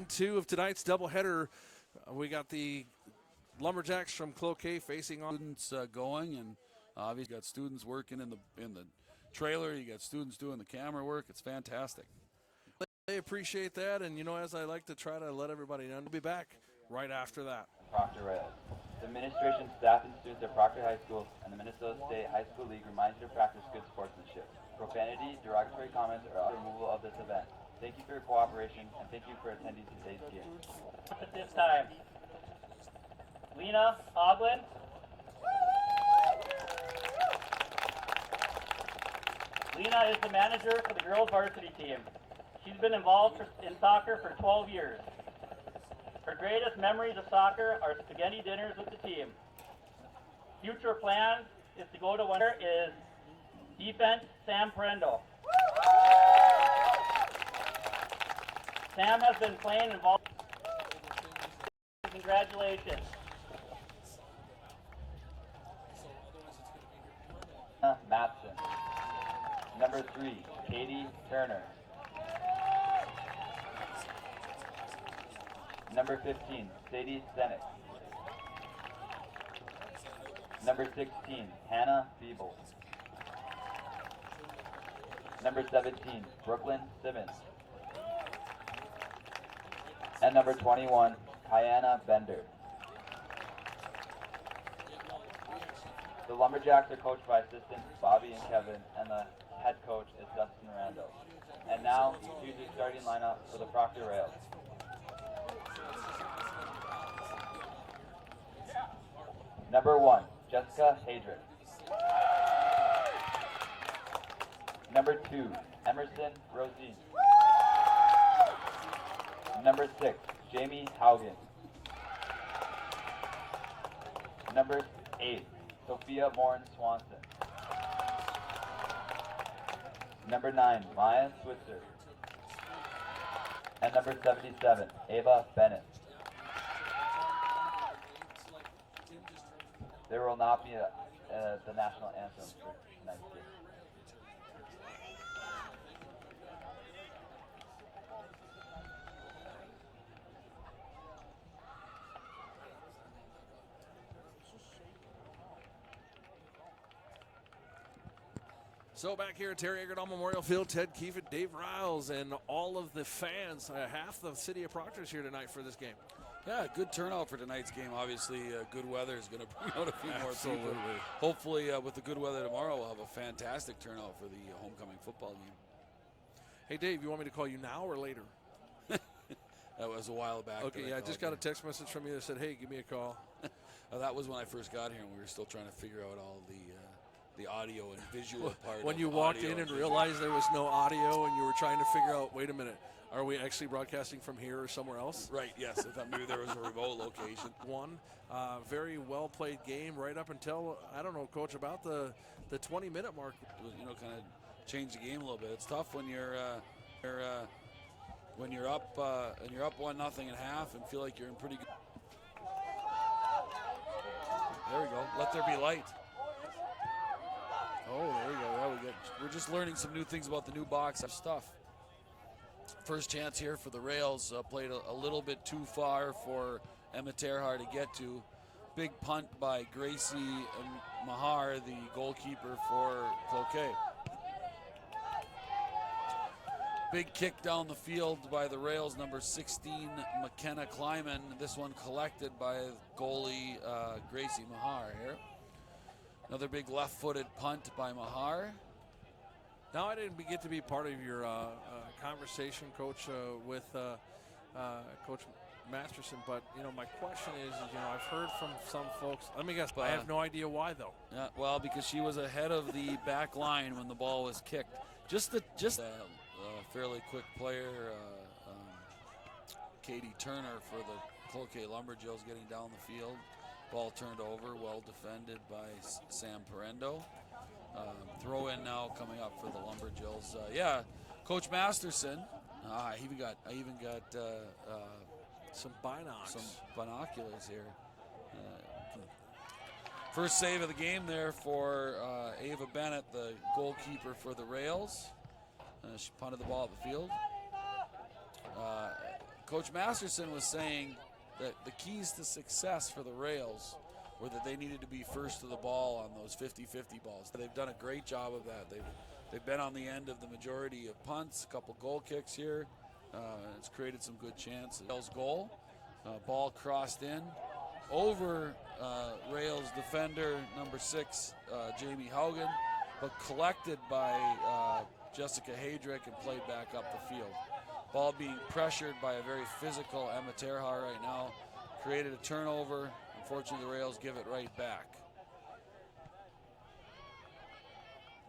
Two of tonight's doubleheader. We got the Lumberjacks from Cloquet facing on students going, and obviously got students working in the trailer. You got students doing the camera work. It's fantastic. They appreciate that, and as I like to try to let everybody know, we'll be back right after that. Proctor Rails. The administration, staff, and students at Proctor High School and the Minnesota State High School League remind you to practice good sportsmanship. Profanity, derogatory comments are removal of this event. Thank you for your cooperation, and thank you for attending today's game. At this time, Lena Oglin. Lena is the manager for the girls varsity team. She's been involved in soccer for 12 years. Her greatest memories of soccer are spaghetti dinners with the team. Future plans is to go to one is defense Sam Parendo. Sam has been playing involved. Congratulations. Matson. Number 3, Katie Turner. Number 15, Sadie Senek. Number 16, Hannah Feeble. Number 17, Brooklyn Simmons. And number 21, Kayana Bender. The Lumberjacks are coached by assistants Bobby and Kevin, and the head coach is Dustin Rando. And now, choose your starting lineup for the Proctor Rails. Number 1, Jessica Hadrick. Number 2, Emerson Rosine. Number 6, Jamie Haugen. Number 8, Sophia Morin Swanson. Number 9, Maya Switzer. And number 77, Ava Bennett. There will not be the national anthem for tonight's game. So back here at Terry Eggerdahl Memorial Field, Ted Keefe, Dave Riles, and all of the fans, half the city of Proctor's here tonight for this game. Yeah, good turnout for tonight's game. Obviously, good weather is going to bring out a few more Absolutely. people. Hopefully, with the good weather tomorrow, we'll have a fantastic turnout for the homecoming football game. Hey, Dave, you want me to call you now or later? That was a while back. Okay, yeah, I just got a text message from you that said, hey, give me a call. That was when I first got here, and we were still trying to figure out all the audio and visual part. When you walked in and realized there was no audio and you were trying to figure out, wait a minute, are we actually broadcasting from here or somewhere else? Right, yes. I thought maybe there was a remote location. One very well played game right up until, I don't know, Coach, about the 20-minute mark. You know, kind of change the game a little bit. It's tough when you're up and you're up 1-0 at half and feel like you're in pretty good. There we go. Let there be light. Oh, there we go. We're just learning some new things about the new box stuff. First chance here for the Rails. Played a little bit too far for Emma Terhar to get to. Big punt by Gracie Mahar, the goalkeeper for Cloquet. Big kick down the field by the Rails, number 16, McKenna Kleiman. This one collected by goalie Gracie Mahar here. Another big left-footed punt by Mahar. Now, I didn't get to be part of your conversation, Coach, with Coach Masterson, but, you know, my question is, you know, I've heard from some folks. Let me guess, but I have no idea why, though. Yeah, well, because she was ahead of the back line when the ball was kicked. Just a fairly quick player, Katie Turner for the Cloquet Lumberjills getting down the field. Ball turned over, well defended by Sam Parendo. Throw in now coming up for the Lumberjills. Yeah, Coach Masterson. I even got some binoculars here. First save of the game there for Ava Bennett, the goalkeeper for the Rails. She punted the ball at the field. Coach Masterson was saying that the keys to success for the Rails were that they needed to be first to the ball on those 50-50 balls. They've done a great job of that. They've been on the end of the majority of punts, a couple goal kicks here. It's created some good chances. Rails goal, ball crossed in over Rails defender number 6, Jamie Haugen, but collected by Jessica Hadrick and played back up the field. Ball being pressured by a very physical Emma Terhar right now. Created a turnover. Unfortunately, the Rails give it right back.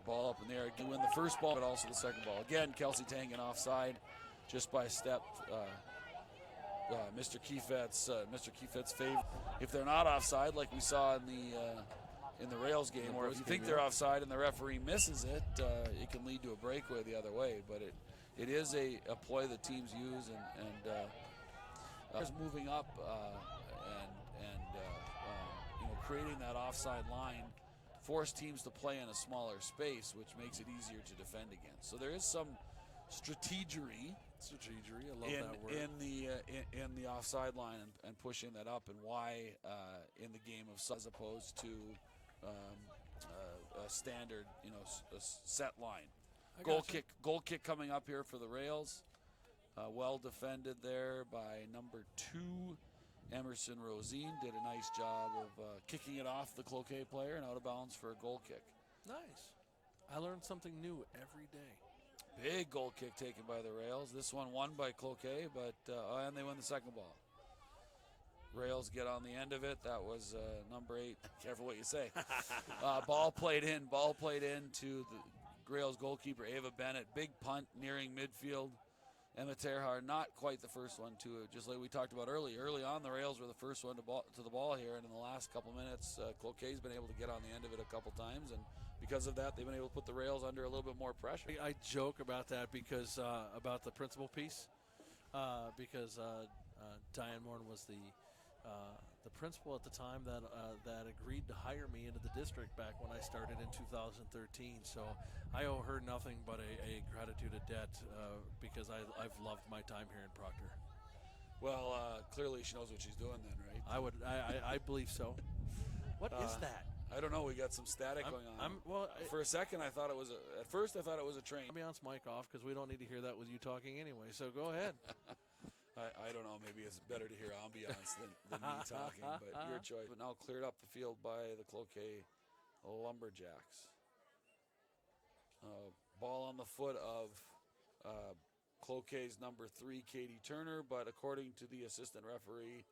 Ball up in the air. Can win the first ball, but also the second ball. Again, Kelsey Tangen offside just by a step. Mr. Kiefet's favor. If they're not offside, like we saw in the Rails game, or if you think they're offside and the referee misses it, it can lead to a breakaway the other way. But it is a ploy that teams use, and moving up and creating that offside line force teams to play in a smaller space, which makes it easier to defend against. So there is some strategery. I love that word. In the offside line and pushing that up, and why in the game of as opposed to a standard, a set line. Goal kick coming up here for the Rails. Well defended there by number 2, Emerson Rosine. Did a nice job of kicking it off the Cloquet player and out of bounds for a goal kick. Nice. I learn something new every day. Big goal kick taken by the Rails. This one won by Cloquet, but and they win the second ball. Rails get on the end of it. That was number 8. Careful what you say. Ball played in to the Rails goalkeeper, Ava Bennett. Big punt nearing midfield. Emma Terhar, not quite the first one to it, just like we talked about early. Early on, the Rails were the first one to the ball here, and in the last couple minutes, Cloquet's been able to get on the end of it a couple times, and because of that, they've been able to put the Rails under a little bit more pressure. I joke about that because about the principal piece, because Diane Morn was the principal at the time that agreed to hire me into the district back when I started in 2013. So I owe her nothing but a gratitude, a debt, because I've loved my time here in Proctor. Well, clearly she knows what she's doing then, right? I believe so. What is that? I don't know. We got some static going on. For a second, I thought it was at first I thought it was a train. Ambiance mic off because we don't need to hear that with you talking anyway. So go ahead. I don't know. Maybe it's better to hear ambiance than me talking, but your choice. But now cleared up the field by the Cloquet Lumberjacks. Ball on the foot of Cloquet's number 3, Katie Turner, but according to the assistant referee,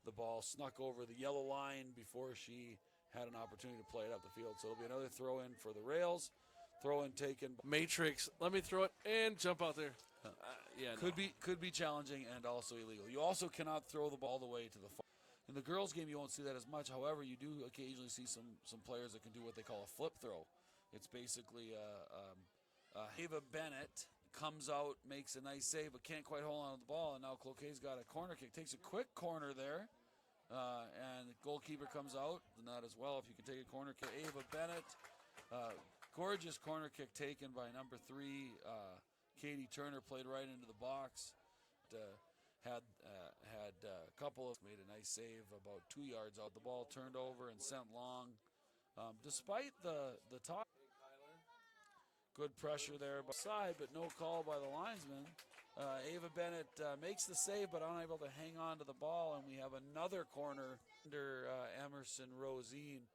the ball snuck over the yellow line before she had an opportunity to play it up the field. So it'll be another throw in for the Rails. Throw in taken. Matrix. Let me throw it and jump out there. Could be challenging and also illegal. You also cannot throw the ball the way to the far. In the girls' game, you won't see that as much. However, you do occasionally see some players that can do what they call a flip throw. It's basically Ava Bennett comes out, makes a nice save, but can't quite hold on to the ball. And now Cloquet's got a corner kick. Takes a quick corner there, and the goalkeeper comes out. Not as well if you can take a corner kick. Ava Bennett, gorgeous corner kick taken by number 3. Katie Turner played right into the box. Had a couple of made a nice save about 2 yards out. The ball turned over and sent long. Despite the top, good pressure there by side, but no call by the linesman. Ava Bennett makes the save, but unable to hang on to the ball, and we have another corner under Emerson Rosine.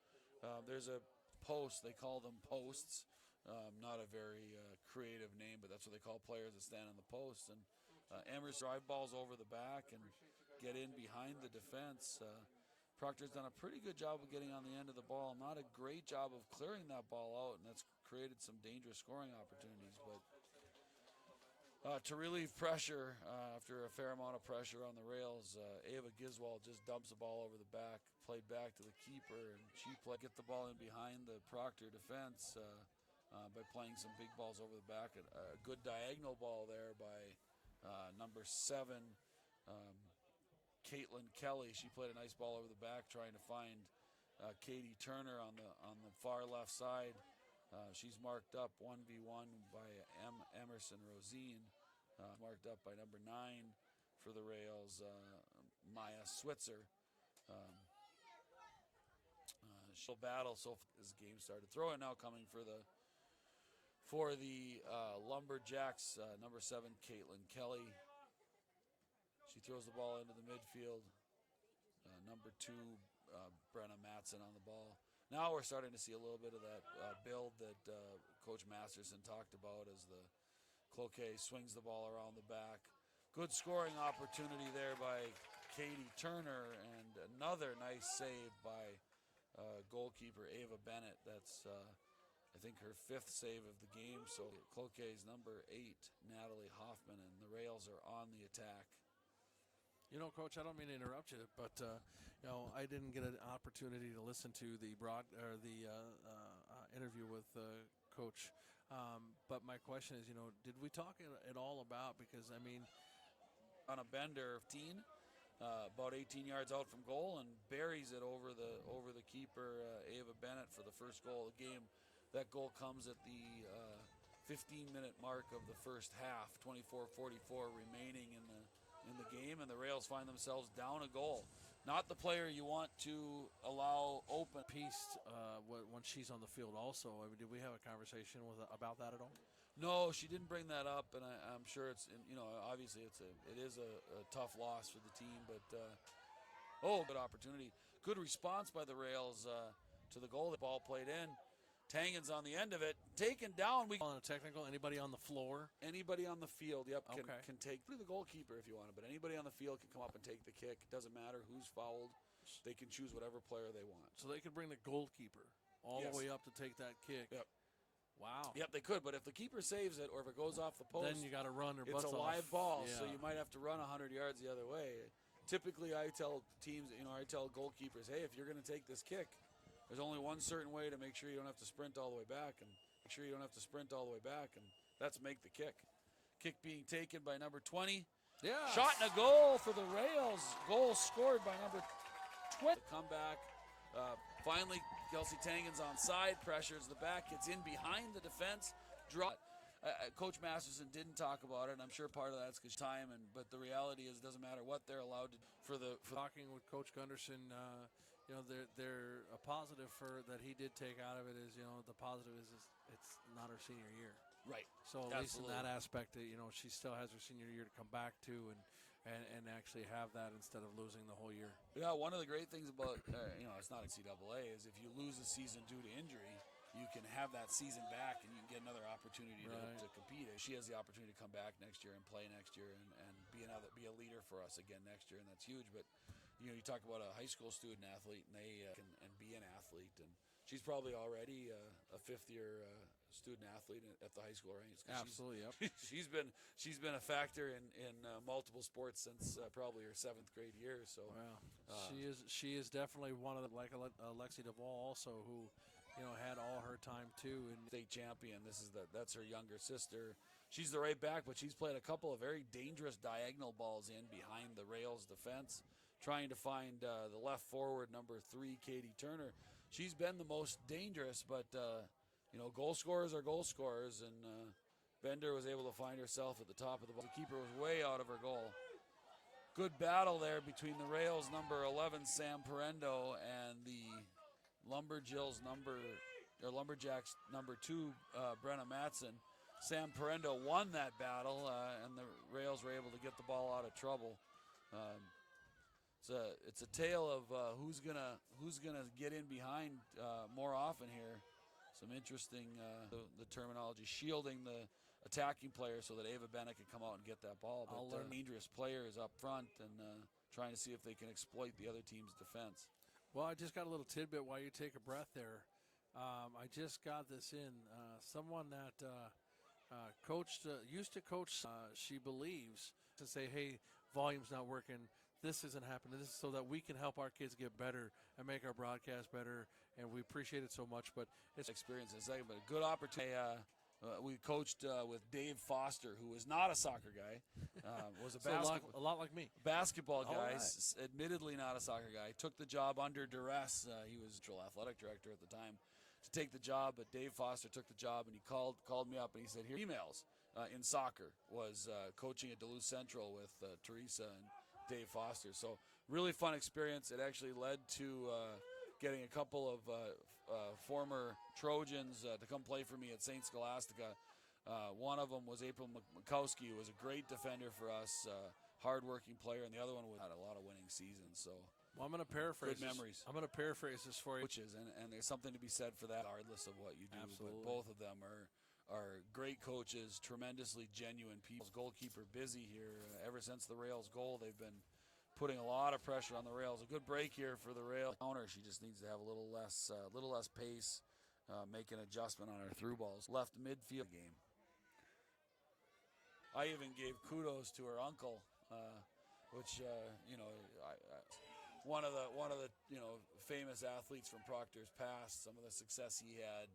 There's a post. They call them posts. Not a very creative name, but that's what they call players that stand on the posts. And Emerson drive balls over the back and get in behind the defense. Proctor's done a pretty good job of getting on the end of the ball. Not a great job of clearing that ball out, and that's created some dangerous scoring opportunities. But to relieve pressure, after a fair amount of pressure on the Rails, Ava Giswald just dumps the ball over the back, played back to the keeper, and she get the ball in behind the Proctor defense by playing some big balls over the back. A good diagonal ball there by number 7, Caitlin Kelly. She played a nice ball over the back, trying to find Katie Turner on the far left side. She's marked up 1v1 by Emerson Rosine, marked up by number 9 for the Rails, Maya Switzer. She'll battle so as the game started. Throw in now coming for the Lumberjacks, number 7, Caitlin Kelly. She throws the ball into the midfield. Number 2, Brenna Matson on the ball. Now we're starting to see a little bit of that build that Coach Masterson talked about as the Cloquet swings the ball around the back. Good scoring opportunity there by Katie Turner, and another nice save by goalkeeper Ava Bennett. That's I think her 5th save of the game. So Cloquet's number 8, Natalie Hoffman, and the Rails are on the attack. You know, Coach, I don't mean to interrupt you, but I didn't get an opportunity to listen to the interview with Coach. But my question is, did we talk at all about, because I mean, on a bender of 15, about 18 yards out from goal, and buries it over the keeper, Ava Bennett, for the first goal of the game. That goal comes at the 15-minute mark of the first half, 24:44 remaining in the game, and the Rails find themselves down a goal. Not the player you want to allow open. Piece when she's on the field also. I mean, did we have a conversation about that at all? No, she didn't bring that up, and I'm sure it's, obviously it is a tough loss for the team, but good opportunity. Good response by the Rails to the goal. The ball played in. Tangen's on the end of it, taken down. On a technical, anybody on the floor? Anybody on the field, yep, Okay. can take through the goalkeeper if you want it, but anybody on the field can come up and take the kick. It doesn't matter who's fouled. They can choose whatever player they want. So they could bring the goalkeeper all the way up to take that kick. Yep. Wow. Yep, they could, but if the keeper saves it or if it goes off the post, then you got to run or it's bust a live ball, Yeah. so you might have to run 100 yards the other way. Typically, I tell teams, I tell goalkeepers, hey, if you're going to take this kick, there's only one certain way to make sure you don't have to sprint all the way back, and that's make the kick. Kick being taken by number 20. Yeah. Shot and a goal for the Rails. Goal scored by number 20. The comeback. Finally, Kelsey Tangen's on side, pressures the back, gets in behind the defense. Coach Masterson didn't talk about it, and I'm sure part of that's because time. But the reality is, it doesn't matter what they're allowed to do. Talking with Coach Gunderson, they're a positive for that he did take out of it is, the positive is it's not her senior year. Right. So at least in that aspect, she still has her senior year to come back to and actually have that instead of losing the whole year. Yeah, one of the great things about, it's not NCAA, is if you lose a season due to injury, you can have that season back and you can get another opportunity to compete. She has the opportunity to come back next year and play next year and be a leader for us again next year, and that's huge. But you talk about a high school student athlete, and they can be an athlete, and she's probably already a fifth-year student athlete at the high school ranks. Absolutely, yep. She's been a factor in multiple sports since probably her seventh grade year. So she is definitely one of the, like Alexi Duvall also, who had all her time too, and state champion. That's her younger sister. She's the right back, but she's played a couple of very dangerous diagonal balls in behind the Rails defense, trying to find the left forward, number 3, Katie Turner. She's been the most dangerous, but goal scorers are goal scorers, and Bender was able to find herself at the top of the ball. The keeper was way out of her goal. Good battle there between the Rails number 11, Sam Parendo, and the Lumberjacks number 2, Brenna Matson. Sam Parendo won that battle, and the Rails were able to get the ball out of trouble. It's a tale of who's gonna get in behind more often here. Some interesting the terminology, shielding the attacking player so that Ava Bennett can come out and get that ball. But dangerous players up front and trying to see if they can exploit the other team's defense. Well, I just got a little tidbit while you take a breath there. I just got this in. Someone that used to coach, she believes, to say, hey, volume's not working. This isn't happening. This is so that we can help our kids get better and make our broadcast better, and we appreciate it so much. But it's experience in a second, but a good opportunity. We coached with Dave Foster, who was not a soccer guy, was a lot like me. Basketball guy, admittedly not a soccer guy. Took the job under duress. He was athletic director at the time to take the job, but Dave Foster took the job, and he called me up and he said, "Here, emails in soccer was coaching at Duluth Central with Teresa and Dave Foster." So really fun experience. It actually led to getting a couple of former Trojans to come play for me at St. Scholastica. One of them was April Mikowski, who was a great defender for us, hard-working player, and the other one had a lot of winning seasons. So, I'm going to paraphrase. Good memories. I'm going to paraphrase this for you. Coaches, and there's something to be said for that, regardless of what you do. Absolutely. But both of them are great coaches, tremendously genuine people. Goalkeeper busy here ever since the Rails goal. They've been putting a lot of pressure on the Rails. A good break here for the Rails. Counter, she just needs to have a little less pace, make an adjustment on her through balls. Left midfield game. I even gave kudos to her uncle, which one of the famous athletes from Proctor's past. Some of the success he had.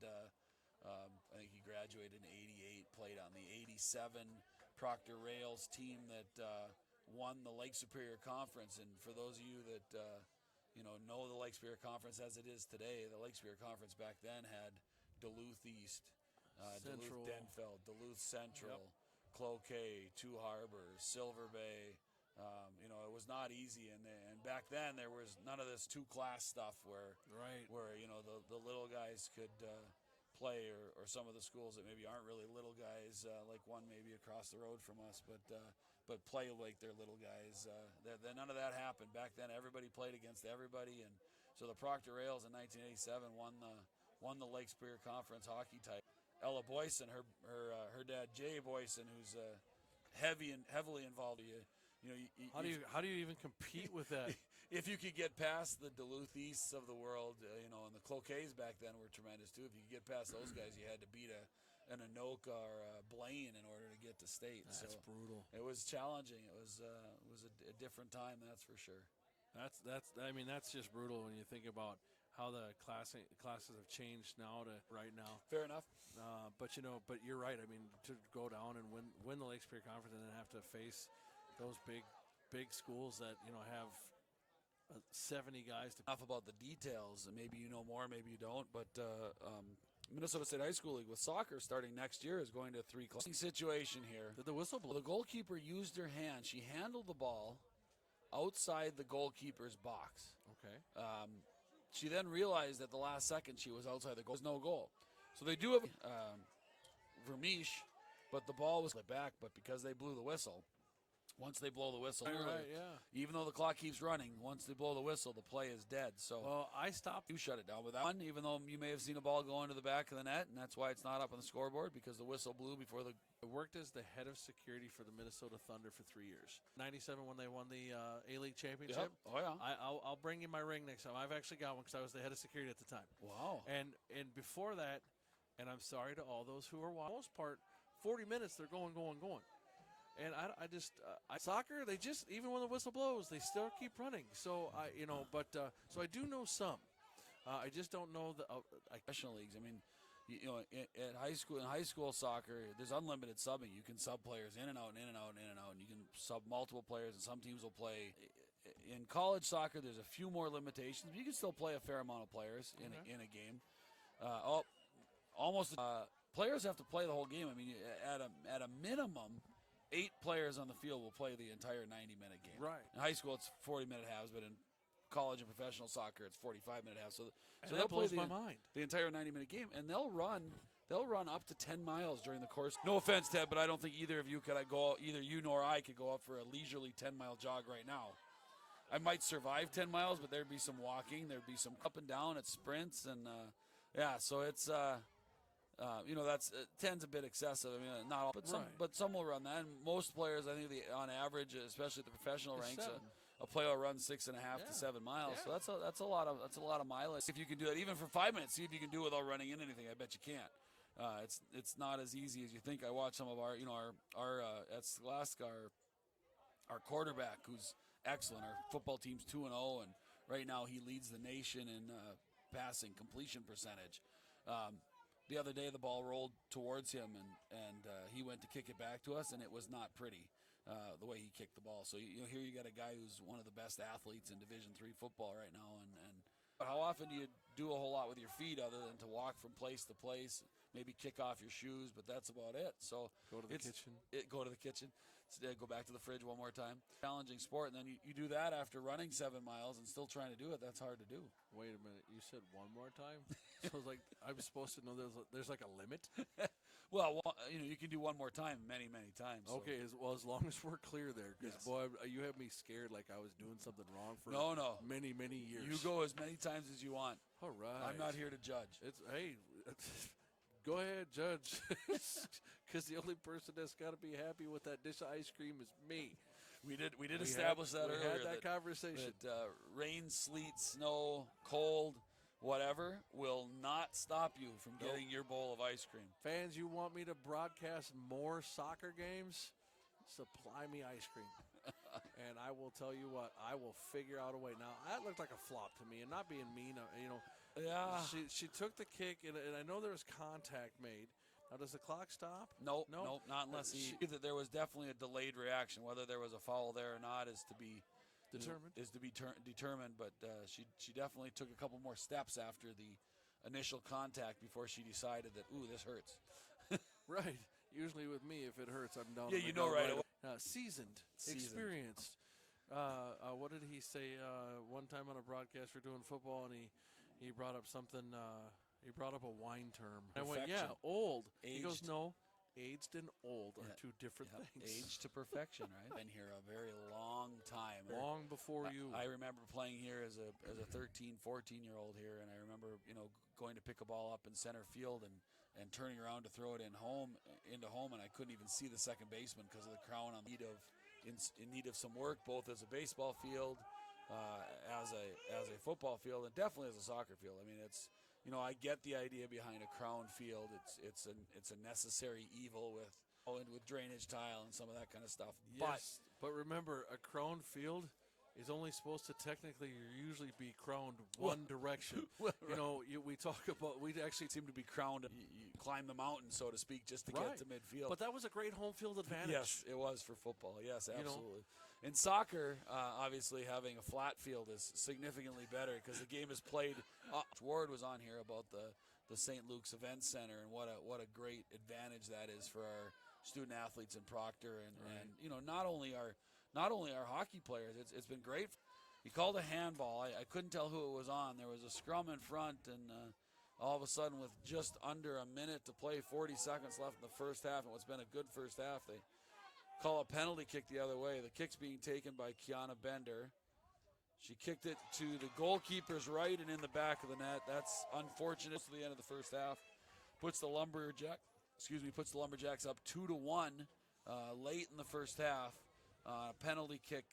I think he graduated in '88, played on the '87 Proctor Rails team that won the Lake Superior Conference. And for those of you that know the Lake Superior Conference as it is today, the Lake Superior Conference back then had Duluth East, Central. Duluth Denfeld, Duluth Central, Cloquet, Two Harbors, Silver Bay. It was not easy, and back then there was none of this two-class stuff where the little guys could play, or some of the schools that maybe aren't really little guys, like one maybe across the road from us, but play like they're little guys. None of that happened back then. Everybody played against everybody, and so the Proctor Rails in 1987 won the Lake Superior Conference hockey title. Ella Boyson, her dad Jay Boyson, who's heavily involved. How do you even compete with that? If you could get past the Duluth Easts of the world, and the Cloquets back then were tremendous too. If you could get past those guys, you had to beat an Anoka or a Blaine in order to get to state. That's brutal. It was challenging. It was a different time, that's for sure. That's just brutal when you think about how the classes have changed now to right now. Fair enough. But you're right. I mean, to go down and win the Lake Superior Conference and then have to face those big schools that have 70 guys to. Enough about the details. Maybe you know more, maybe you don't. But Minnesota State High School League with soccer starting next year is going to 3 class. Situation here. Did the whistle blow? The goalkeeper used her hand. She handled the ball outside the goalkeeper's box. Okay. She then realized at the last second she was outside the goal. There's no goal. So they do have Vermeesh, but the ball was let back. But because they blew the whistle, once they blow the whistle, even though the clock keeps running, once they blow the whistle, the play is dead. So I stopped. You shut it down with that one, even though you may have seen a ball go into the back of the net, and that's why it's not up on the scoreboard, because the whistle blew before the. I worked as the head of security for the Minnesota Thunder for 3 years. 97 when they won the A-League championship. Yep. Oh, yeah. I'll bring you my ring next time. I've actually got one because I was the head of security at the time. Wow. And before that, and I'm sorry to all those who are watching, for the most part, 40 minutes they're going. And soccer, they just, even when the whistle blows, they still keep running. So so I do know some. I just don't know the professional leagues. I mean, in high school soccer, there's unlimited subbing. You can sub players in and out, and you can sub multiple players, and some teams will play. In college soccer, there's a few more limitations, but you can still play a fair amount of players in a game. Players have to play the whole game. I mean, at a minimum, 8 players on the field will play the entire 90-minute game. Right. In high school, it's 40-minute halves, but in college and professional soccer, it's 45-minute halves. So that blows my mind. The entire 90-minute game, and they'll run up to 10 miles during the course. No offense, Ted, but I don't think either of you either you nor I could go up for a leisurely 10-mile jog right now. I might survive 10 miles, but there'd be some walking, there'd be some up and down at sprints, and so it's. That's 10's a bit excessive. I mean, not all, but some will run that. And most players, I think, on average, especially at the professional ranks, a player will run 6.5 to 7 miles. So that's a lot of mileage. If you can do it even for 5 minutes, see if you can do it without running into anything. I bet you can't. It's not as easy as you think. I watched some of our at Scholastica, our quarterback, who's excellent. Our football team's 2-0, and right now he leads the nation in passing completion percentage. The other day, the ball rolled towards him, and he went to kick it back to us, and it was not pretty the way he kicked the ball. So here you got a guy who's one of the best athletes in Division III football right now. And how often do you do a whole lot with your feet other than to walk from place to place, maybe kick off your shoes, but that's about it. So go to the kitchen. Go to the kitchen. Go back to the fridge one more time. Challenging sport, and then you do that after running 7 miles and still trying to do it. That's hard to do. Wait a minute. You said one more time? So it's like I'm supposed to know there's like a limit? Well, you can do one more time many, many times. So. Okay, as long as we're clear there, because boy, you have me scared like I was doing something wrong for many, many years. You go as many times as you want. All right. I'm not here to judge. Go ahead, judge. Because the only person that's got to be happy with that dish of ice cream is me. We did establish that earlier. We had that conversation. That rain, sleet, snow, cold, whatever will not stop you from getting your bowl of ice cream. Fans, you want me to broadcast more soccer games? Supply me ice cream. And I will tell you what, I will figure out a way. Now, that looked like a flop to me, and not being mean, Yeah. She took the kick, and I know there was contact made. Now, does the clock stop? Nope, not unless there was definitely a delayed reaction. Whether there was a foul there or not is to be determined. Determined, but she definitely took a couple more steps after the initial contact before she decided that, ooh, this hurts. Right. Usually with me, if it hurts, I'm down. Yeah, you know right away. Seasoned, experienced. What did he say one time on a broadcast? We're doing football, and he brought up something. He brought up a wine term. I went, yeah, old. Aged. He goes, no, aged and old are two different things. Age to perfection, right? Been here a very long time. Long before you. I remember playing here as a 13, 14-year-old here, and I remember going to pick a ball up in center field and turning around to throw it into home, and I couldn't even see the second baseman because of the crown on in need of some work, both as a baseball field, as a football field, and definitely as a soccer field. I mean, it's. I get the idea behind a crown field. It's a necessary evil with drainage tile and some of that kind of stuff. Yes, but remember, a crown field is only supposed to technically usually be crowned one direction. We talk about, we actually seem to be crowned. You climb the mountain, so to speak, just to get to midfield. But that was a great home field advantage. Yes, it was for football. Yes, absolutely. In soccer, obviously having a flat field is significantly better because the game is played. Ward was on here about the St. Luke's Event Center and what a great advantage that is for our student athletes in Proctor and not only our hockey players. It's been great. He called a handball. I couldn't tell who it was on. There was a scrum in front, and all of a sudden, with just under a minute to play, 40 seconds left in the first half, and what's been a good first half, they call a penalty kick the other way. The kick's being taken by Kiana Bender. She kicked it to the goalkeeper's right and in the back of the net. That's unfortunate to the end of the first half. Puts the Lumberjacks up 2-1 late in the first half. Penalty kick,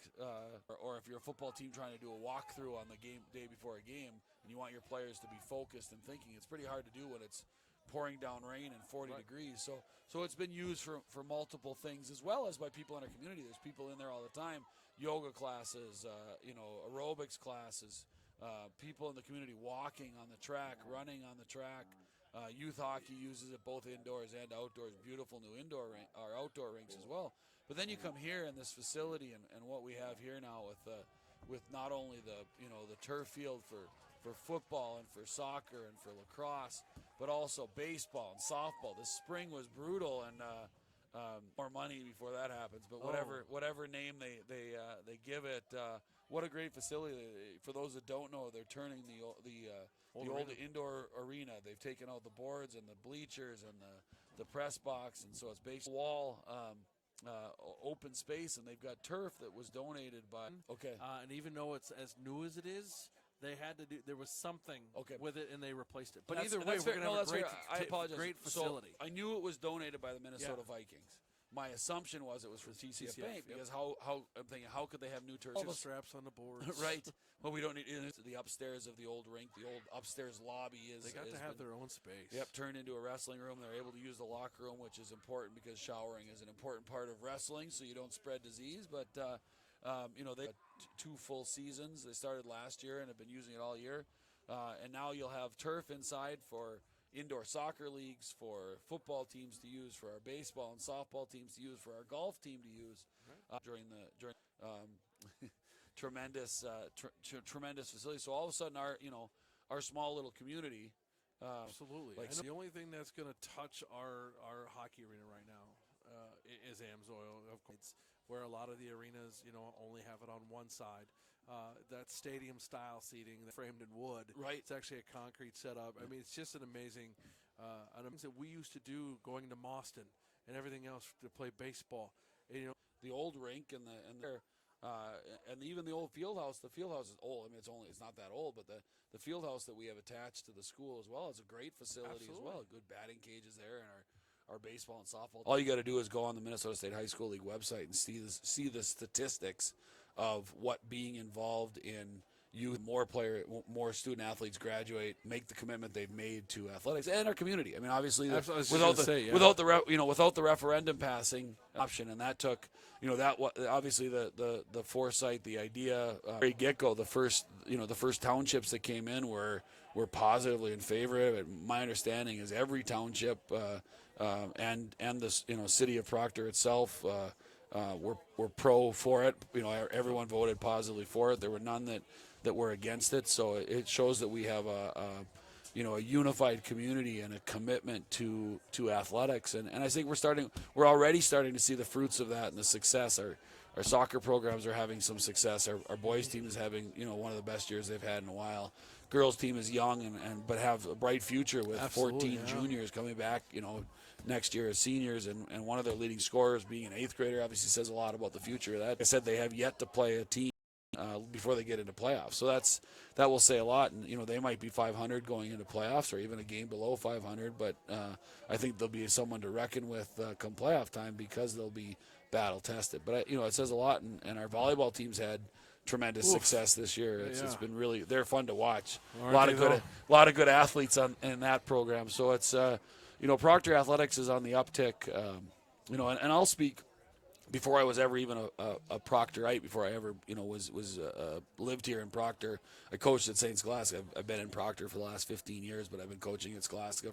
or if you're a football team trying to do a walkthrough on the day before a game, and you want your players to be focused and thinking, it's pretty hard to do when it's pouring down rain and 40 degrees. So it's been used for multiple things, as well as by people in our community. There's people in there all the time, yoga classes, aerobics classes, people in the community walking on the track, running on the track. Youth hockey uses it both indoors and outdoors. Beautiful new outdoor rinks as well. But then you come here in this facility and what we have here now with not only the turf field for football and for soccer and for lacrosse, but also baseball and softball. This spring was brutal, and more money before that happens. But whatever name they give it, what a great facility. For those that don't know, they're turning the old indoor arena. They've taken out the boards and the bleachers and the press box, and so it's baseball wall. Open space, and they've got turf that was donated by. Okay. And even though it's as new as it is, they had to do. There was something with it, and they replaced it. But either way, we're going to have a great facility. So I knew it was donated by the Minnesota Vikings. My assumption was it was for TCF Bank because how I'm thinking, how could they have new turf? All the straps on the boards, right? Well, we don't need the upstairs of the old rink. The old upstairs lobby is. They got to have their own space. Yep, turned into a wrestling room. They're able to use the locker room, which is important because showering is an important part of wrestling, so you don't spread disease. But they had 2 full seasons. They started last year and have been using it all year, and now you'll have turf inside for indoor soccer leagues, for football teams to use, for our baseball and softball teams to use, for our golf team to use during tremendous facility. So all of a sudden, our small little community. Absolutely. Like the only thing that's going to touch our hockey arena right now is Amsoil, of course, where a lot of the arenas, only have it on one side. That stadium-style seating, framed in wood. Right. It's actually a concrete setup. I mean, it's just an amazing things that we used to do going to Mauston and everything else to play baseball. And, the old rink and even the old field house. The field house is old. I mean, it's not that old, but the field house that we have attached to the school as well is a great facility as well. Good batting cages there, and our baseball and softball. All you got to do is go on the Minnesota State High School League website and see the statistics of what being involved in more student athletes graduate, make the commitment they've made to athletics and our community. I mean, obviously, without the referendum passing option, and that took, obviously the foresight, the idea, very get-go, the first townships that came in were positively in favor of it. My understanding is every township and the city of Proctor itself were pro for it. Everyone voted positively for it. There were none that were against it. So it shows that we have a unified community and a commitment to athletics. And I think we're already starting to see the fruits of that and the success. Our soccer programs are having some success. Our boys team is having, one of the best years they've had in a while. Girls team is young but have a bright future with 14 juniors coming back, next year as seniors, and one of their leading scorers being an 8th grader obviously says a lot about the future of that. Like I said, they have yet to play a team before they get into playoffs. So that will say a lot. And, they might be 500 going into playoffs or even a game below 500, but I think there'll be someone to reckon with come playoff time because they'll be battle tested. But, it says a lot, and our volleyball team's had tremendous success this year. It's been really, they're fun to watch. A lot of good athletes in that program. So it's, Proctor Athletics is on the uptick, and I'll speak. Before I was ever even a Proctorite, before I ever was lived here in Proctor, I coached at St. Scholastica. I've been in Proctor for the last 15 years, but I've been coaching at Scholastica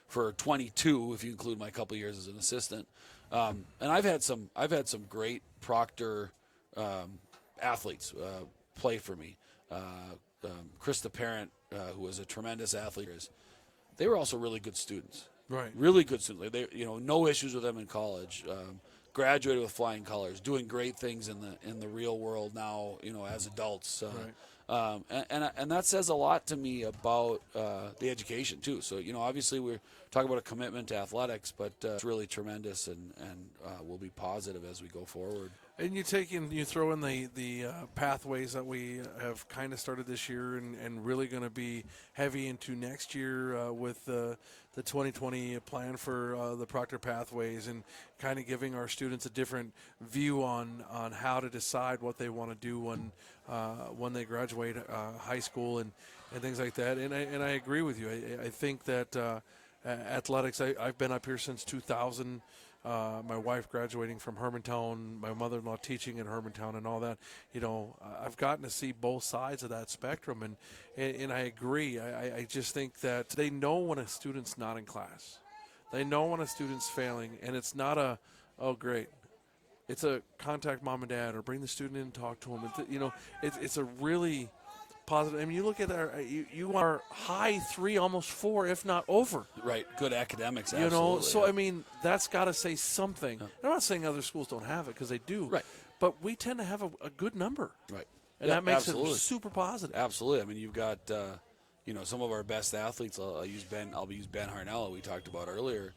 for 22, if you include my couple years as an assistant. And I've had some great Proctor athletes play for me. Krista Parent, who was a tremendous athlete, they were also really good students. Right. Really good students. They no issues with them in college. Graduated with flying colors, doing great things in the real world now, as adults. Right. And that says a lot to me about the education too. So obviously we're talking about a commitment to athletics, but it's really tremendous and will be positive as we go forward. And you throw in the pathways that we have kind of started this year and really going to be heavy into next year with the 2020 plan for the Proctor Pathways, and kind of giving our students a different view on how to decide what they want to do when they graduate high school and things like that. And I agree with you. I think that athletics, I've been up here since 2000. My wife graduating from Hermantown, my mother-in-law teaching in Hermantown and all that. I've gotten to see both sides of that spectrum, and I agree. I just think that they know when a student's not in class. They know when a student's failing, and it's not oh, great. It's a contact mom and dad or bring the student in and talk to them. It's a really positive. I mean, you look at you are high 3, almost 4, if not over. Right, good academics. Absolutely. So I mean, that's got to say something. I'm not saying other schools don't have it, because they do. Right. But we tend to have a good number. Right. And that makes it super positive. Absolutely. I mean, you've got some of our best athletes. I'll use Ben Harnell, we talked about earlier.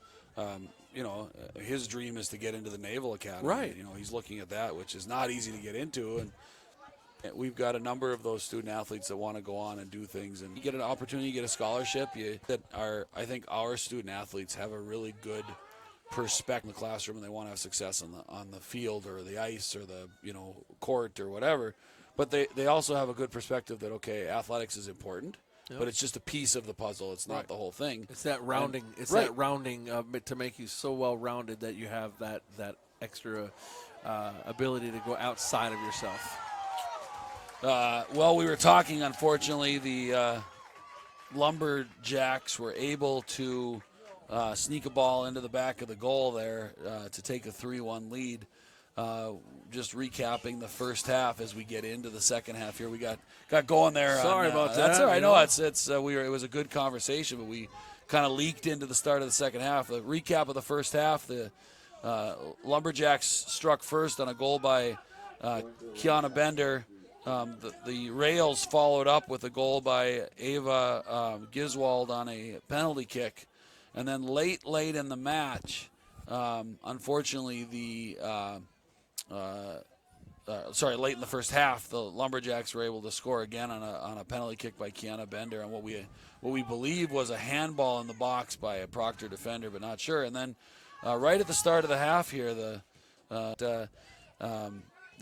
His dream is to get into the Naval Academy. Right. He's looking at that, which is not easy to get into, and we've got a number of those student athletes that want to go on and do things, and you get an opportunity, you get a scholarship. I think our student athletes have a really good perspective in the classroom, and they want to have success on the field or the ice or the court or whatever. But they also have a good perspective that athletics is important, but it's just a piece of the puzzle. It's not the whole thing. It's that rounding. That rounding to make you so well rounded that you have that extra ability to go outside of yourself. Well, we were talking, unfortunately, the Lumberjacks were able to sneak a ball into the back of the goal there to take a 3-1 lead. Just recapping the first half as we get into the second half here. We got going there. Sorry about that. That's all right. No, it was a good conversation, but we kind of leaked into the start of the second half. The recap of the first half, the Lumberjacks struck first on a goal by Kiana Bender. The Rails followed up with a goal by Ava Giswald on a penalty kick. And then late in the match, unfortunately, late in the first half, the Lumberjacks were able to score again on a penalty kick by Kiana Bender on what we believe was a handball in the box by a Proctor defender, but not sure. And then right at the start of the half here, the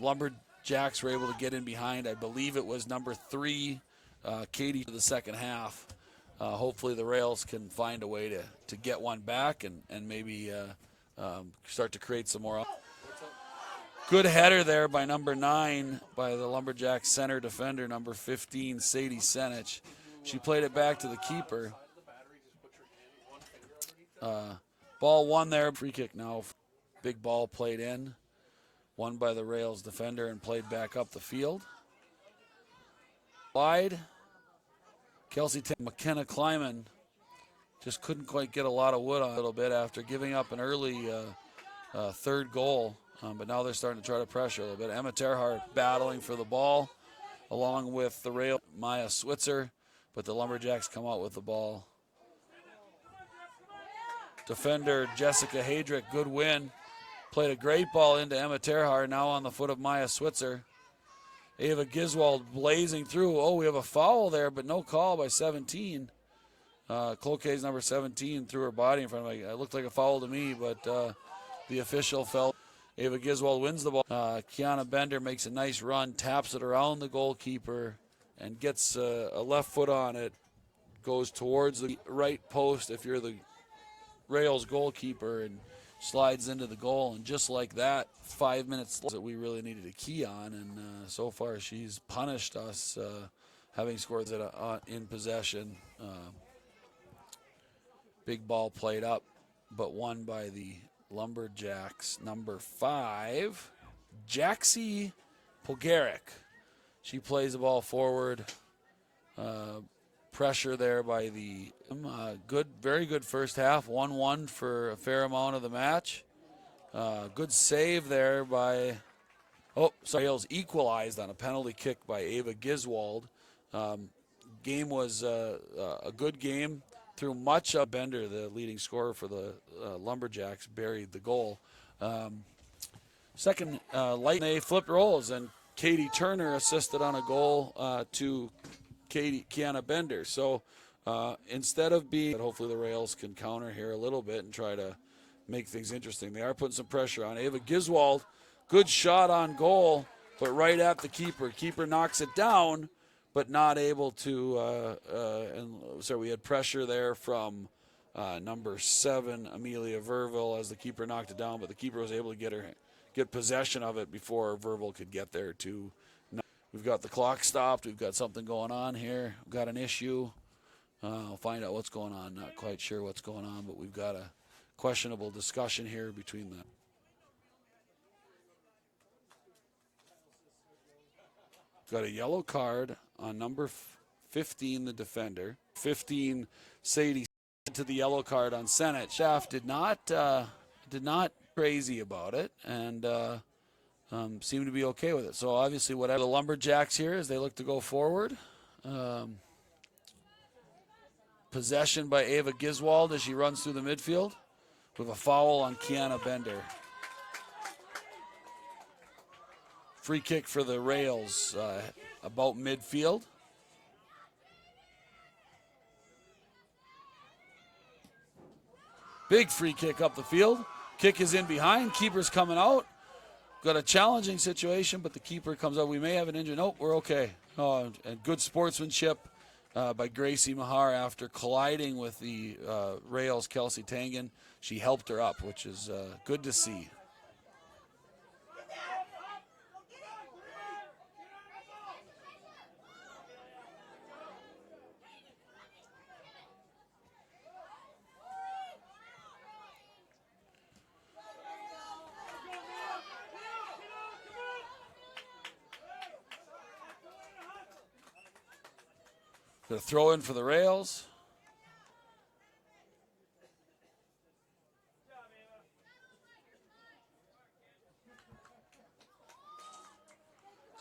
Lumberjacks Jacks were able to get in behind. I believe it was number 3, Katie, to the second half. Hopefully the Rails can find a way to get one back and maybe start to create some more. Good header there by number 9 by the Lumberjacks center defender, number 15, Sadie Senich. She played it back to the keeper. Ball won there. Free kick now. Big ball played in. Won by the Rails defender and played back up the field. Wide. Kelsey McKenna Kleiman just couldn't quite get a lot of wood on a little bit after giving up an early third goal. But now they're starting to try to pressure a little bit. Emma Terhart battling for the ball along with the Rail Maya Switzer, but the Lumberjacks come out with the ball. Defender Jessica Hadrick, good win. Played a great ball into Emma Terhart, now on the foot of Maya Switzer. Ava Giswald blazing through. Oh, we have a foul there, but no call by 17. Cloquet's number 17 threw her body in front of me. It looked like a foul to me, but the official felt. Ava Giswald wins the ball. Kiana Bender makes a nice run, taps it around the goalkeeper, and gets a left foot on it. Goes towards the right post if you're the Rails goalkeeper and slides into the goal. And just like that, 5 minutes that we really needed a key on. And so far she's punished us having scored it in possession. Big ball played up, but won by the Lumberjacks, number 5, Jaxie Polgaric. She plays the ball forward. Pressure there by the very good first half. 1-1 for a fair amount of the match. Good save there by. Rails equalized on a penalty kick by Ava Giswald. Game was a good game. Through much of Bender, the leading scorer for the Lumberjacks, buried the goal. Second, Light flipped rolls, and Katie Turner assisted on a goal to Kiana Bender. So instead of being, hopefully the Rails can counter here a little bit and try to make things interesting. They are putting some pressure on. Ava Giswald, good shot on goal, but right at the keeper. Keeper knocks it down, but not able to, so we had pressure there from number 7, Amelia Verville, as the keeper knocked it down, but the keeper was able to get possession of it before Verville could get there too. We've got the clock stopped. We've got something going on here. We've got an issue. I'll find out what's going on. Not quite sure what's going on, but we've got a questionable discussion here between them. Got a yellow card on number 15, the defender. 15, Sadie to the yellow card on Senate. Schaff did not crazy about it and seemed to be okay with it. So obviously, whatever the Lumberjacks here as they look to go forward. Possession by Ava Giswald as she runs through the midfield with a foul on Kiana Bender. Free kick for the Rails about midfield. Big free kick up the field. Kick is in behind. Keeper's coming out. Got a challenging situation, but the keeper comes out. We may have an injury. Nope, we're okay. And good sportsmanship by Gracie Mahar after colliding with the Rails Kelsey Tangen. She helped her up, which is good to see. The throw in for the Rails.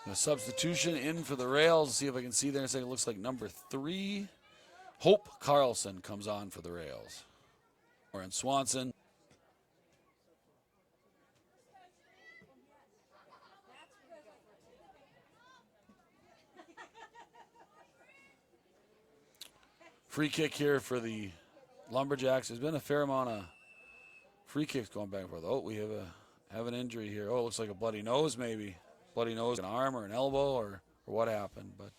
A substitution in for the Rails. See if I can see there in a second. It looks like number 3, Hope Carlson comes on for the Rails. Lauren Swanson. Free kick here for the Lumberjacks. There's been a fair amount of free kicks going back and forth. Oh, we have an injury here. Oh, it looks like a bloody nose maybe. bloody nose, an arm or an elbow or what happened. But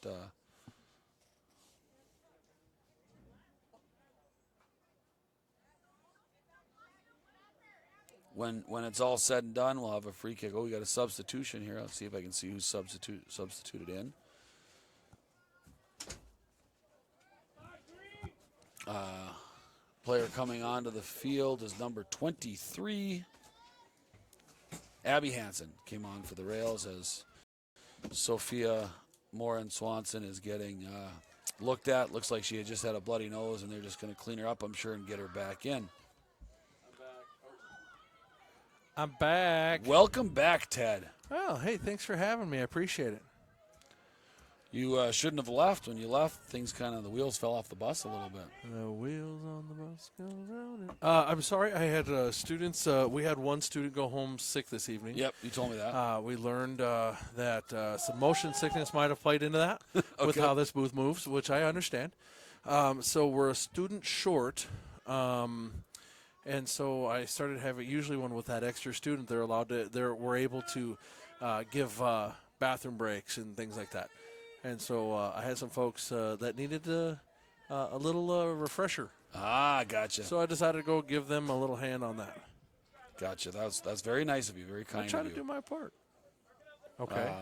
when it's all said and done, we'll have a free kick. Oh, we got a substitution here. Let's see if I can see who's substituted in. Player coming onto the field is number 23. Abby Hansen came on for the Rails as Sophia Morin Swanson is getting looked at. Looks like she had just had a bloody nose, and they're just going to clean her up, I'm sure, and get her back in. I'm back. Welcome back, Ted. Oh, hey, thanks for having me. I appreciate it. You shouldn't have left. When you left, things the wheels fell off the bus a little bit. The wheels on the bus go round. I'm sorry, I had students. We had one student go home sick this evening. Yep, you told me that. We learned that some motion sickness might have played into that with how this booth moves, which I understand. So we're a student short. And so I started having, usually when with that extra student, we're able to give bathroom breaks and things like that. And so I had some folks that needed a little refresher. Ah, gotcha. So I decided to go give them a little hand on that. Gotcha. That's very nice of you. Very kind of you. I try to do my part. Okay.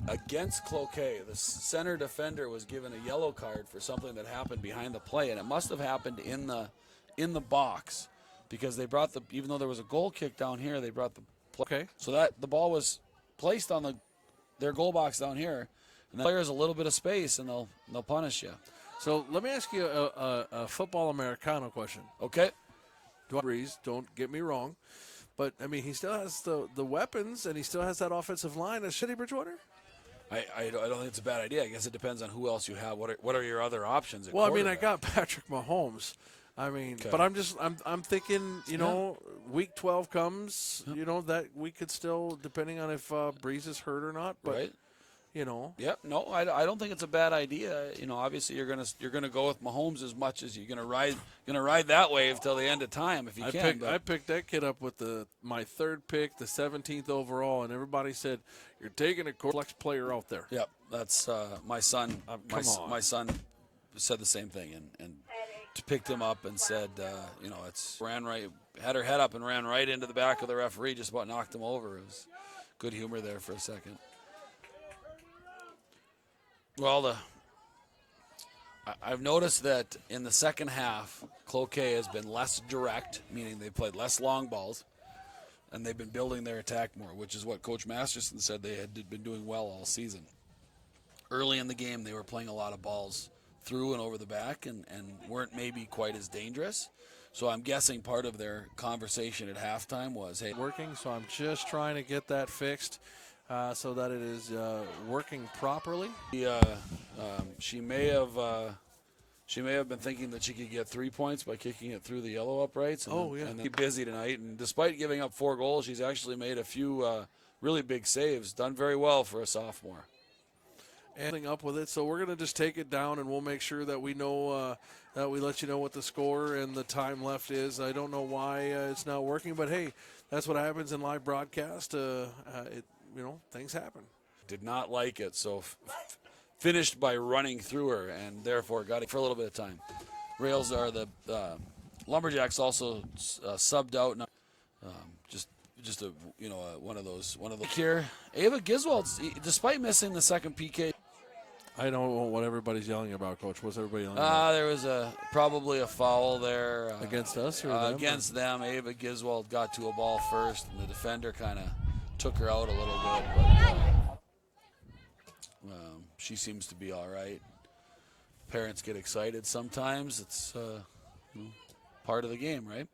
Against Cloquet, the center defender was given a yellow card for something that happened behind the play, and it must have happened in the box because they brought even though there was a goal kick down here, they brought the play. Okay. So that the ball was placed on their goal box down here. And the player has a little bit of space, and they'll punish you. So let me ask you a football Americano question. Okay. Don't get me wrong, but I mean he still has the weapons, and he still has that offensive line. Is Shitty Bridgewater? I don't think it's a bad idea. I guess it depends on who else you have. What are your other options? Well, I mean I got Patrick Mahomes. I mean, but I'm thinking, week 12 comes, that we could still, depending on if Breeze is hurt or not, but. Right. Yep. No, I don't think it's a bad idea. Obviously you're gonna go with Mahomes as much as you're gonna ride that wave till the end of time if you can. I picked that kid up with my third pick, the 17th overall, and everybody said you're taking a flex player out there. Yep, that's my son. My son said the same thing and picked him up and said, had her head up and ran right into the back of the referee, just about knocked him over. It was good humor there for a second. Well, I've noticed that in the second half, Cloquet has been less direct, meaning they played less long balls, and they've been building their attack more, which is what Coach Masterson said they had been doing well all season. Early in the game, they were playing a lot of balls through and over the back and weren't maybe quite as dangerous. So I'm guessing part of their conversation at halftime was, hey, working, so I'm just trying to get that fixed. So that it is working properly. She may have been thinking that she could get 3 points by kicking it through the yellow uprights. And then busy tonight. And despite giving up 4 goals, she's actually made a few really big saves. Done very well for a sophomore. And up with it, so we're going to just take it down, and we'll make sure that we know that we let you know what the score and the time left is. I don't know why it's not working, but hey, that's what happens in live broadcast. Things happen. Did not like it, so finished by running through her, and therefore got it for a little bit of time. Rails are the Lumberjacks also subbed out. One of those here. Ava Giswald, despite missing the second PK. I don't know what everybody's yelling about, Coach. What's everybody yelling about? There was probably a foul there. Against us or them? Against them. Ava Giswald got to a ball first, and the defender kind of took her out a little bit. But she seems to be all right. Parents get excited sometimes. It's part of the game, right?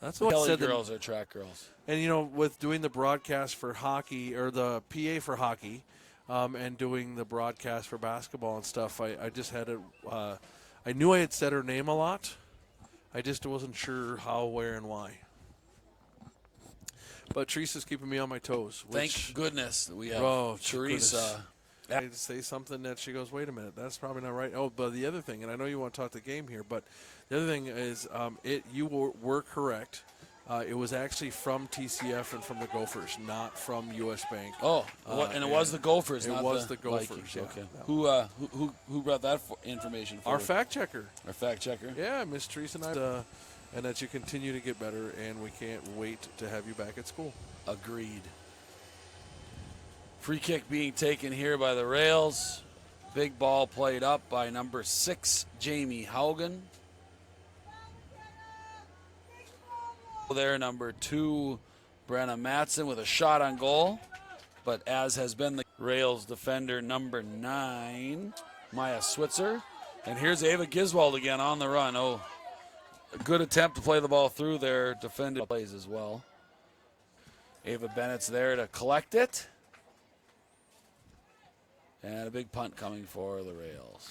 That's what Kelly girls are track girls. And, with doing the broadcast for hockey or the PA for hockey and doing the broadcast for basketball and stuff, I just had it. I knew I had said her name a lot. I just wasn't sure how, where, and why. But Teresa's keeping me on my toes. Thank goodness that we have Teresa. I say something that she goes, wait a minute, that's probably not right. Oh, but the other thing, and I know you want to talk the game here, but the other thing is you were correct. It was actually from TCF and from the Gophers, not from U.S. Bank. Oh, and it was the Gophers, It not was the the Gophers. Vikings. Yeah. Okay. Yeah. Who brought that information for Our you? fact checker. Our fact checker. Yeah, Miss Teresa and I. And that you continue to get better, and we can't wait to have you back at school. Agreed. Free kick being taken here by the Rails. Big ball played up by number 6, Jamie Haugen. There, number 2, Brenna Matson with a shot on goal. But as has been the Rails defender, number 9, Maya Switzer. And here's Ava Giswald again on the run. Oh, a good attempt to play the ball through there. Defended plays as well. Ava Bennett's there to collect it. And a big punt coming for the Rails.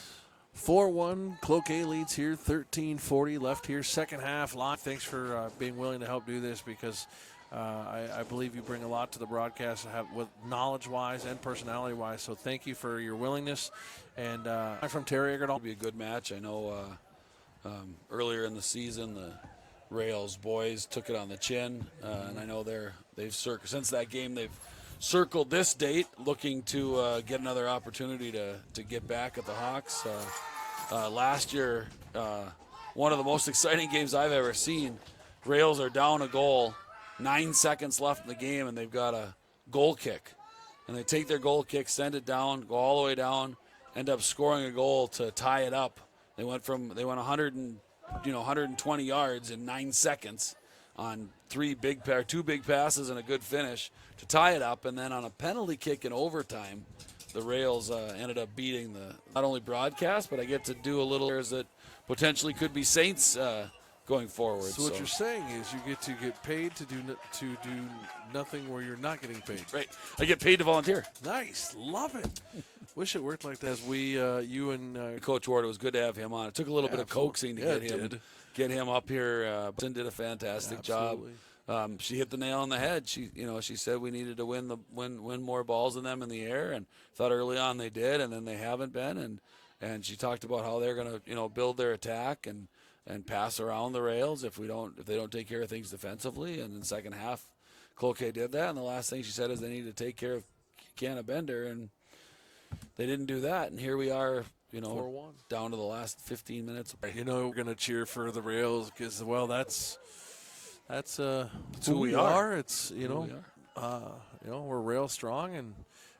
4-1, Cloquet leads here, 13:40 left here, second half. Thanks for being willing to help do this, because I believe you bring a lot to the broadcast, with knowledge-wise and personality-wise. So thank you for your willingness. And I'm from Terry Eggert. It'll be a good match. I know earlier in the season the Rails boys took it on the chin, and I know they've since that game they've circled this date, looking to get another opportunity to get back at the Hawks. Last year, one of the most exciting games I've ever seen. Rails are down a goal, 9 seconds left in the game, and they've got a goal kick. And they take their goal kick, send it down, go all the way down, end up scoring a goal to tie it up. They went 120 yards in 9 seconds on two big passes and a good finish to tie it up, and then on a penalty kick in overtime, the Rails ended up beating the not only broadcast, but I get to do a little that potentially could be Saints going forward. So what you're saying is you get to get paid to do nothing where you're not getting paid. Right. I get paid to volunteer. Nice. Love it. Wish it worked like that. As you and Coach Ward, it was good to have him on. It took a little bit of coaxing to get him up here. But did a fantastic job. She hit the nail on the head. She said we needed to win more balls than them in the air, and thought early on they did, and then they haven't been. And she talked about how they're going to build their attack and pass around the Rails if they don't take care of things defensively. And in the second half, Cloquet did that. And the last thing she said is they need to take care of Kiana Bender, and they didn't do that. And here we are, 4-1. Down to the last 15 minutes. We're going to cheer for the Rails because, that's who we are. It's we're rail strong, and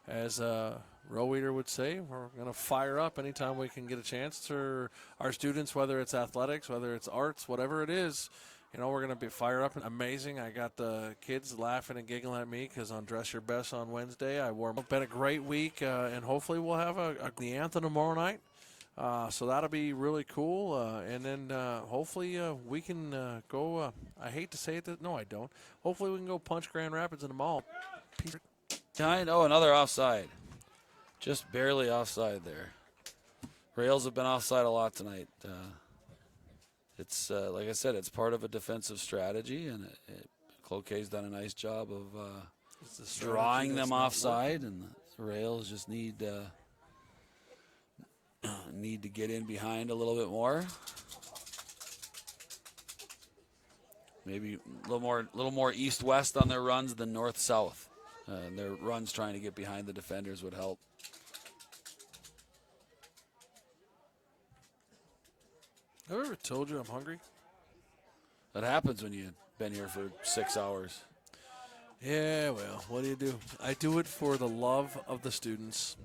as Row Weeder would say, we're going to fire up anytime we can get a chance to our students, whether it's athletics, whether it's arts, whatever it is. We're going to be fired up and amazing. I got the kids laughing and giggling at me because on Dress Your Best on Wednesday, I wore. It's been a great week, and hopefully we'll have the anthem tomorrow night. So that'll be really cool. And then hopefully we can go. I hate to say it. No, I don't. Hopefully we can go punch Grand Rapids in the mall. I know, another offside. Just barely offside there. Rails have been offside a lot tonight. It's like I said, it's part of a defensive strategy, and Cloquet's done a nice job of drawing them offside, and the Rails just need to get in behind a little bit more. Maybe a little more east-west on their runs than north-south. Their runs trying to get behind the defenders would help. Have I ever told you I'm hungry? That happens when you've been here for 6 hours. Yeah, well, what do? I do it for the love of the students.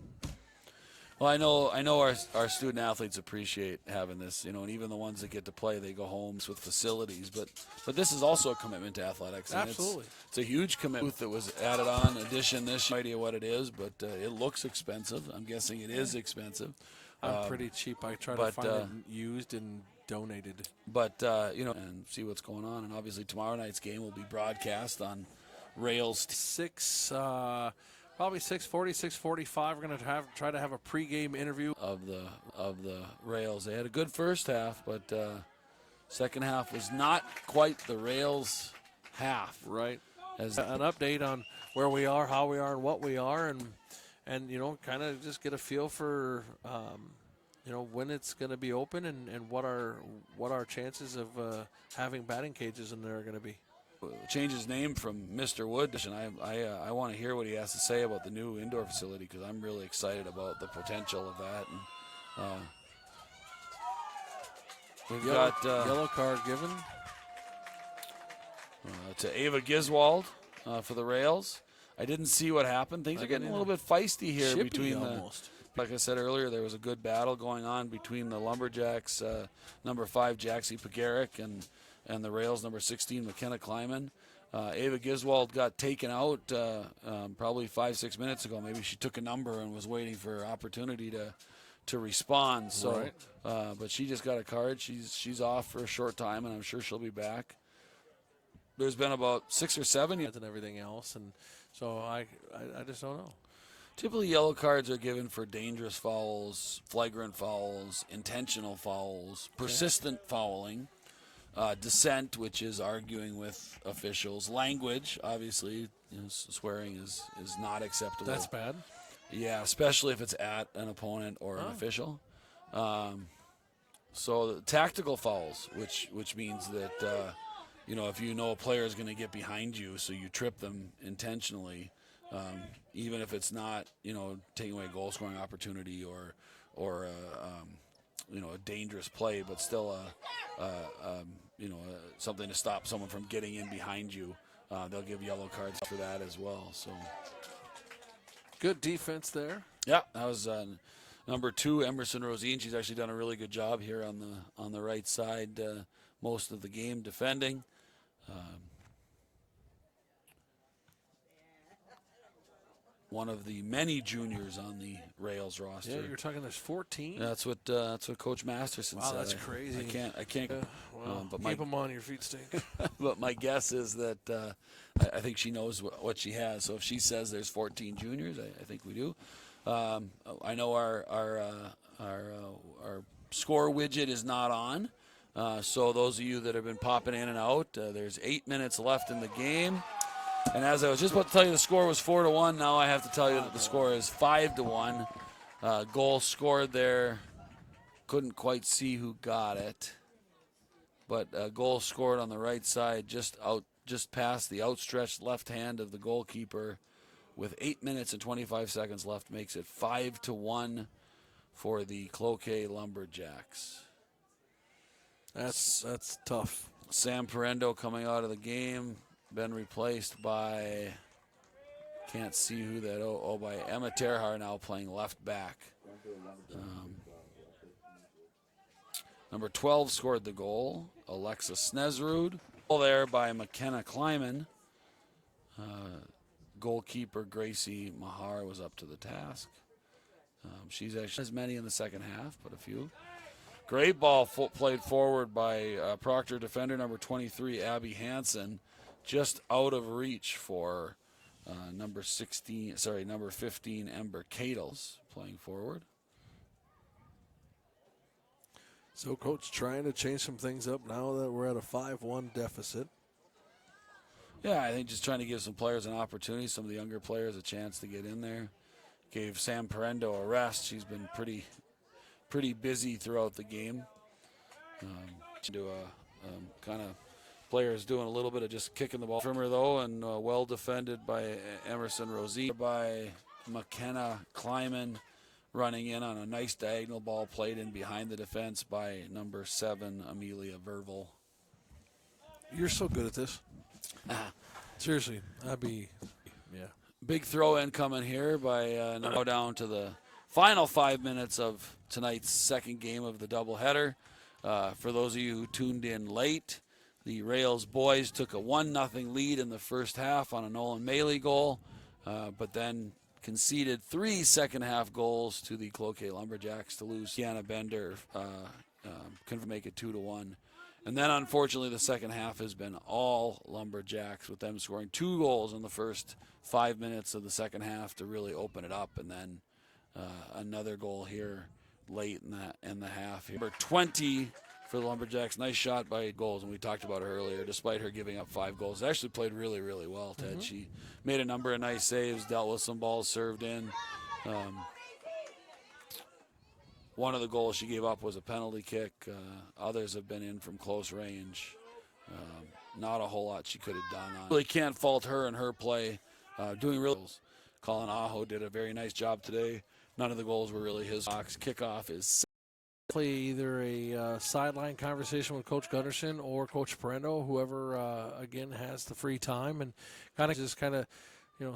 Well, I know our student athletes appreciate having this, and even the ones that get to play, they go home with facilities. But this is also a commitment to athletics. And absolutely. It's a huge commitment that was added on addition this year. No idea what it is, but it looks expensive. I'm guessing it is expensive. I'm pretty cheap. I try to find it used and donated. But, and see what's going on. And obviously tomorrow night's game will be broadcast on Rails. Probably 6:40, 6:45. We're going to try to have a pregame interview of the Rails. They had a good first half, but second half was not quite the Rails half. Right. As an update on where we are, how we are, and what we are, and kind of just get a feel for when it's going to be open and what our chances of having batting cages in there are going to be. change his name from Mr. Wood, and I want to hear what he has to say about the new indoor facility, because I'm really excited about the potential of that. And we've got yellow card given to Ava Giswald for the Rails. I didn't see what happened. Things are getting a little bit feisty here between almost. Like I said earlier, there was a good battle going on between the Lumberjacks, number 5 Jaxie Pagaric, and the Rails number 16 McKenna Kleiman. Ava Giswald got taken out probably 5-6 minutes ago. Maybe she took a number and was waiting for opportunity to respond. So, right. But she just got a card. She's off for a short time, and I'm sure she'll be back. There's been about 6 or 7 and everything else, and so I just don't know. Typically, yellow cards are given for dangerous fouls, flagrant fouls, intentional fouls, persistent fouling, dissent, which is arguing with officials, language, obviously, swearing is not acceptable. That's bad. Yeah, especially if it's at an opponent or an official. So the tactical fouls, which means that if you know a player is going to get behind you, so you trip them intentionally. Even if it's not, taking away a goal-scoring opportunity or a dangerous play, but still something to stop someone from getting in behind you, they'll give yellow cards for that as well. So good defense there. Yeah, that was number 2, Emerson Rosine. She's actually done a really good job here on the right side most of the game defending. One of the many juniors on the Rails roster. Yeah, you're talking there's 14. That's what Coach Masterson said. Wow, that's crazy. I can't. But keep them on your feet, stink. But my guess is that I think she knows what she has. So if she says there's 14 juniors, I think we do. I know our score widget is not on. So those of you that have been popping in and out, there's 8 minutes left in the game. And as I was just about to tell you the score was 4-1, now I have to tell you that the score is 5-1. Goal scored there. Couldn't quite see who got it. But a goal scored on the right side just past the outstretched left hand of the goalkeeper with 8 minutes and 25 seconds left, makes it 5-1 for the Cloquet Lumberjacks. That's tough. Sam Parendo coming out of the game. Been replaced by, can't see who that, by Emma Terhar, now playing left back. Number 12 scored the goal, Alexa Snesrud. Goal there by McKenna Kleiman. Goalkeeper Gracie Mahar was up to the task. She's actually as many in the second half, but a few. Great ball played forward by Proctor defender number 23, Abby Hansen. Just out of reach for number 15, Ember Cadles, playing forward. So, Coach, trying to change some things up now that we're at a 5-1 deficit. Yeah, I think just trying to give some players an opportunity, some of the younger players a chance to get in there. Gave Sam Parendo a rest. She's been pretty busy throughout the game. Kind of players doing a little bit of just kicking the ball from her, though, and well defended by Emerson Rosie, by McKenna Kleiman, running in on a nice diagonal ball played in behind the defense by number 7, Amelia Verville. You're so good at this. Seriously, Big throw in coming here by now down to the final 5 minutes of tonight's second game of the doubleheader. For those of you who tuned in late, the Rails boys took a 1-0 lead in the first half on a Nolan Maley goal, but then conceded 3 second-half goals to the Cloquet Lumberjacks to lose. Kiana Bender couldn't make it 2-1. And then, unfortunately, the second half has been all Lumberjacks, with them scoring 2 goals in the first 5 minutes of the second half to really open it up, and then another goal here late in the half. Number 20 for the Lumberjacks. Nice shot by goals, and we talked about her earlier. Despite her giving up 5 goals, actually played really, really well, Ted. Mm-hmm. She made a number of nice saves, dealt with some balls served in. One of the goals she gave up was a penalty kick. Others have been in from close range. not a whole lot she could have done. Really can't fault her and her play. Doing real. Colin Aho did a very nice job today. None of the goals were really his. Kickoff is play either a sideline conversation with Coach Gunderson or Coach Parendo, whoever again has the free time, and kind of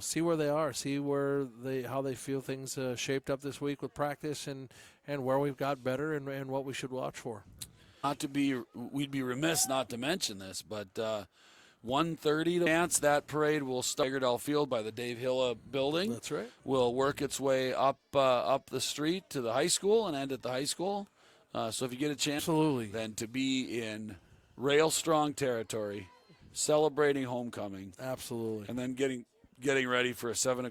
see where they are, see how they feel things shaped up this week with practice, and where we've got better and what we should watch for. We'd be remiss not to mention this, but 1:30 to dance. That parade will start at Tigerdale Field by the Dave Hilla building. That's right. Will work its way up the street to the high school and end at the high school. So if you get a chance, absolutely, then to be in rail strong territory, celebrating homecoming, absolutely, and then getting ready for a 7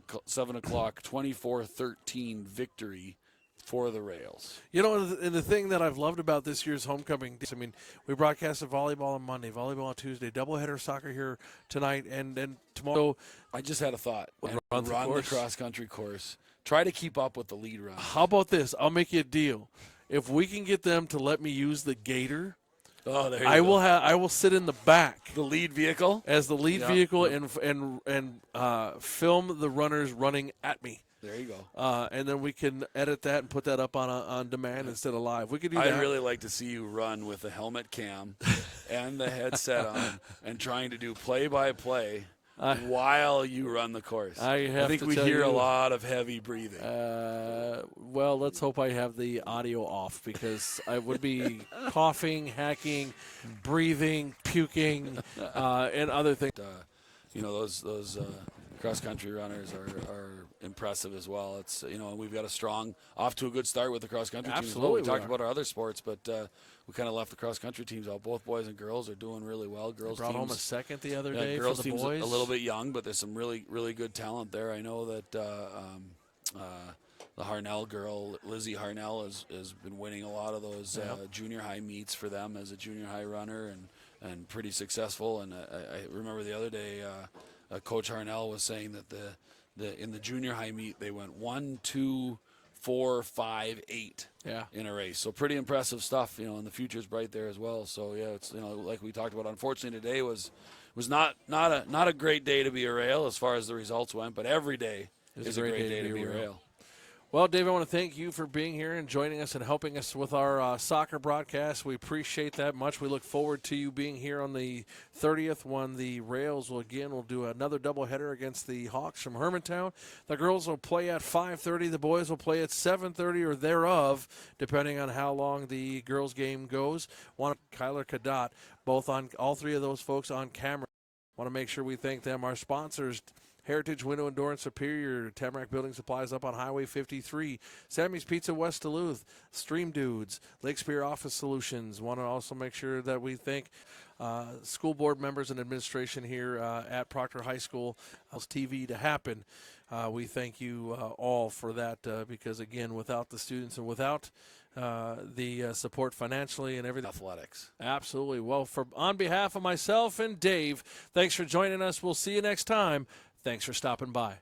o'clock 24-13 victory for the Rails. You know, and the thing that I've loved about this year's homecoming, I mean, we broadcasted volleyball on Monday, volleyball on Tuesday, doubleheader soccer here tonight, and tomorrow. I just had a thought. Run the cross-country course. Try to keep up with the lead run. How about this? I'll make you a deal. If we can get them to let me use the Gator, I will sit in the back, the lead vehicle, as the lead vehicle, and film the runners running at me. There you go. And then we can edit that and put that up on demand instead of live. We could do that. I'd really like to see you run with the helmet cam and the headset on and trying to do play-by-play while you run the course. I think we'd hear a lot of heavy breathing. Well, let's hope I have the audio off, because I would be coughing, hacking, breathing, puking, and other things. Those cross-country runners are impressive as well. It's we've got off to a good start with the cross-country team as well. We talked about our other sports, but we kind of left the cross-country teams out. Both boys and girls are doing really well. Girls brought teams home a second the other day. Girls for the teams boys. A little bit young, but there's some really, really good talent there. I know that the Harnell girl, Lizzie Harnell, has been winning a lot of those junior high meets for them as a junior high runner, and pretty successful. And I remember the other day, Coach Harnell was saying that in the junior high meet they went 1, 2, 4, 5, 8 in a race. So pretty impressive stuff, and the future's bright there as well. So yeah, it's like we talked about. Unfortunately, today was not a great day to be a Rail as far as the results went, but every day is a great day to be a Rail. Well, Dave, I want to thank you for being here and joining us and helping us with our soccer broadcast. We appreciate that much. We look forward to you being here on the 30th when the Rails will do another doubleheader against the Hawks from Hermantown. The girls will play at 5:30. The boys will play at 7:30 or thereof, depending on how long the girls' game goes. Kyler Kadot, all three of those folks on camera. Want to make sure we thank them. Our sponsors, Heritage Window and Door in Superior, Tamarack Building Supplies up on Highway 53, Sammy's Pizza West Duluth, Stream Dudes, Lake Superior Office Solutions. Want to also make sure that we thank school board members and administration here at Proctor High School, allows TV to happen. We thank you all for that because, again, without the students and without the support financially and everything. Athletics. Absolutely. Well, on behalf of myself and Dave, thanks for joining us. We'll see you next time. Thanks for stopping by.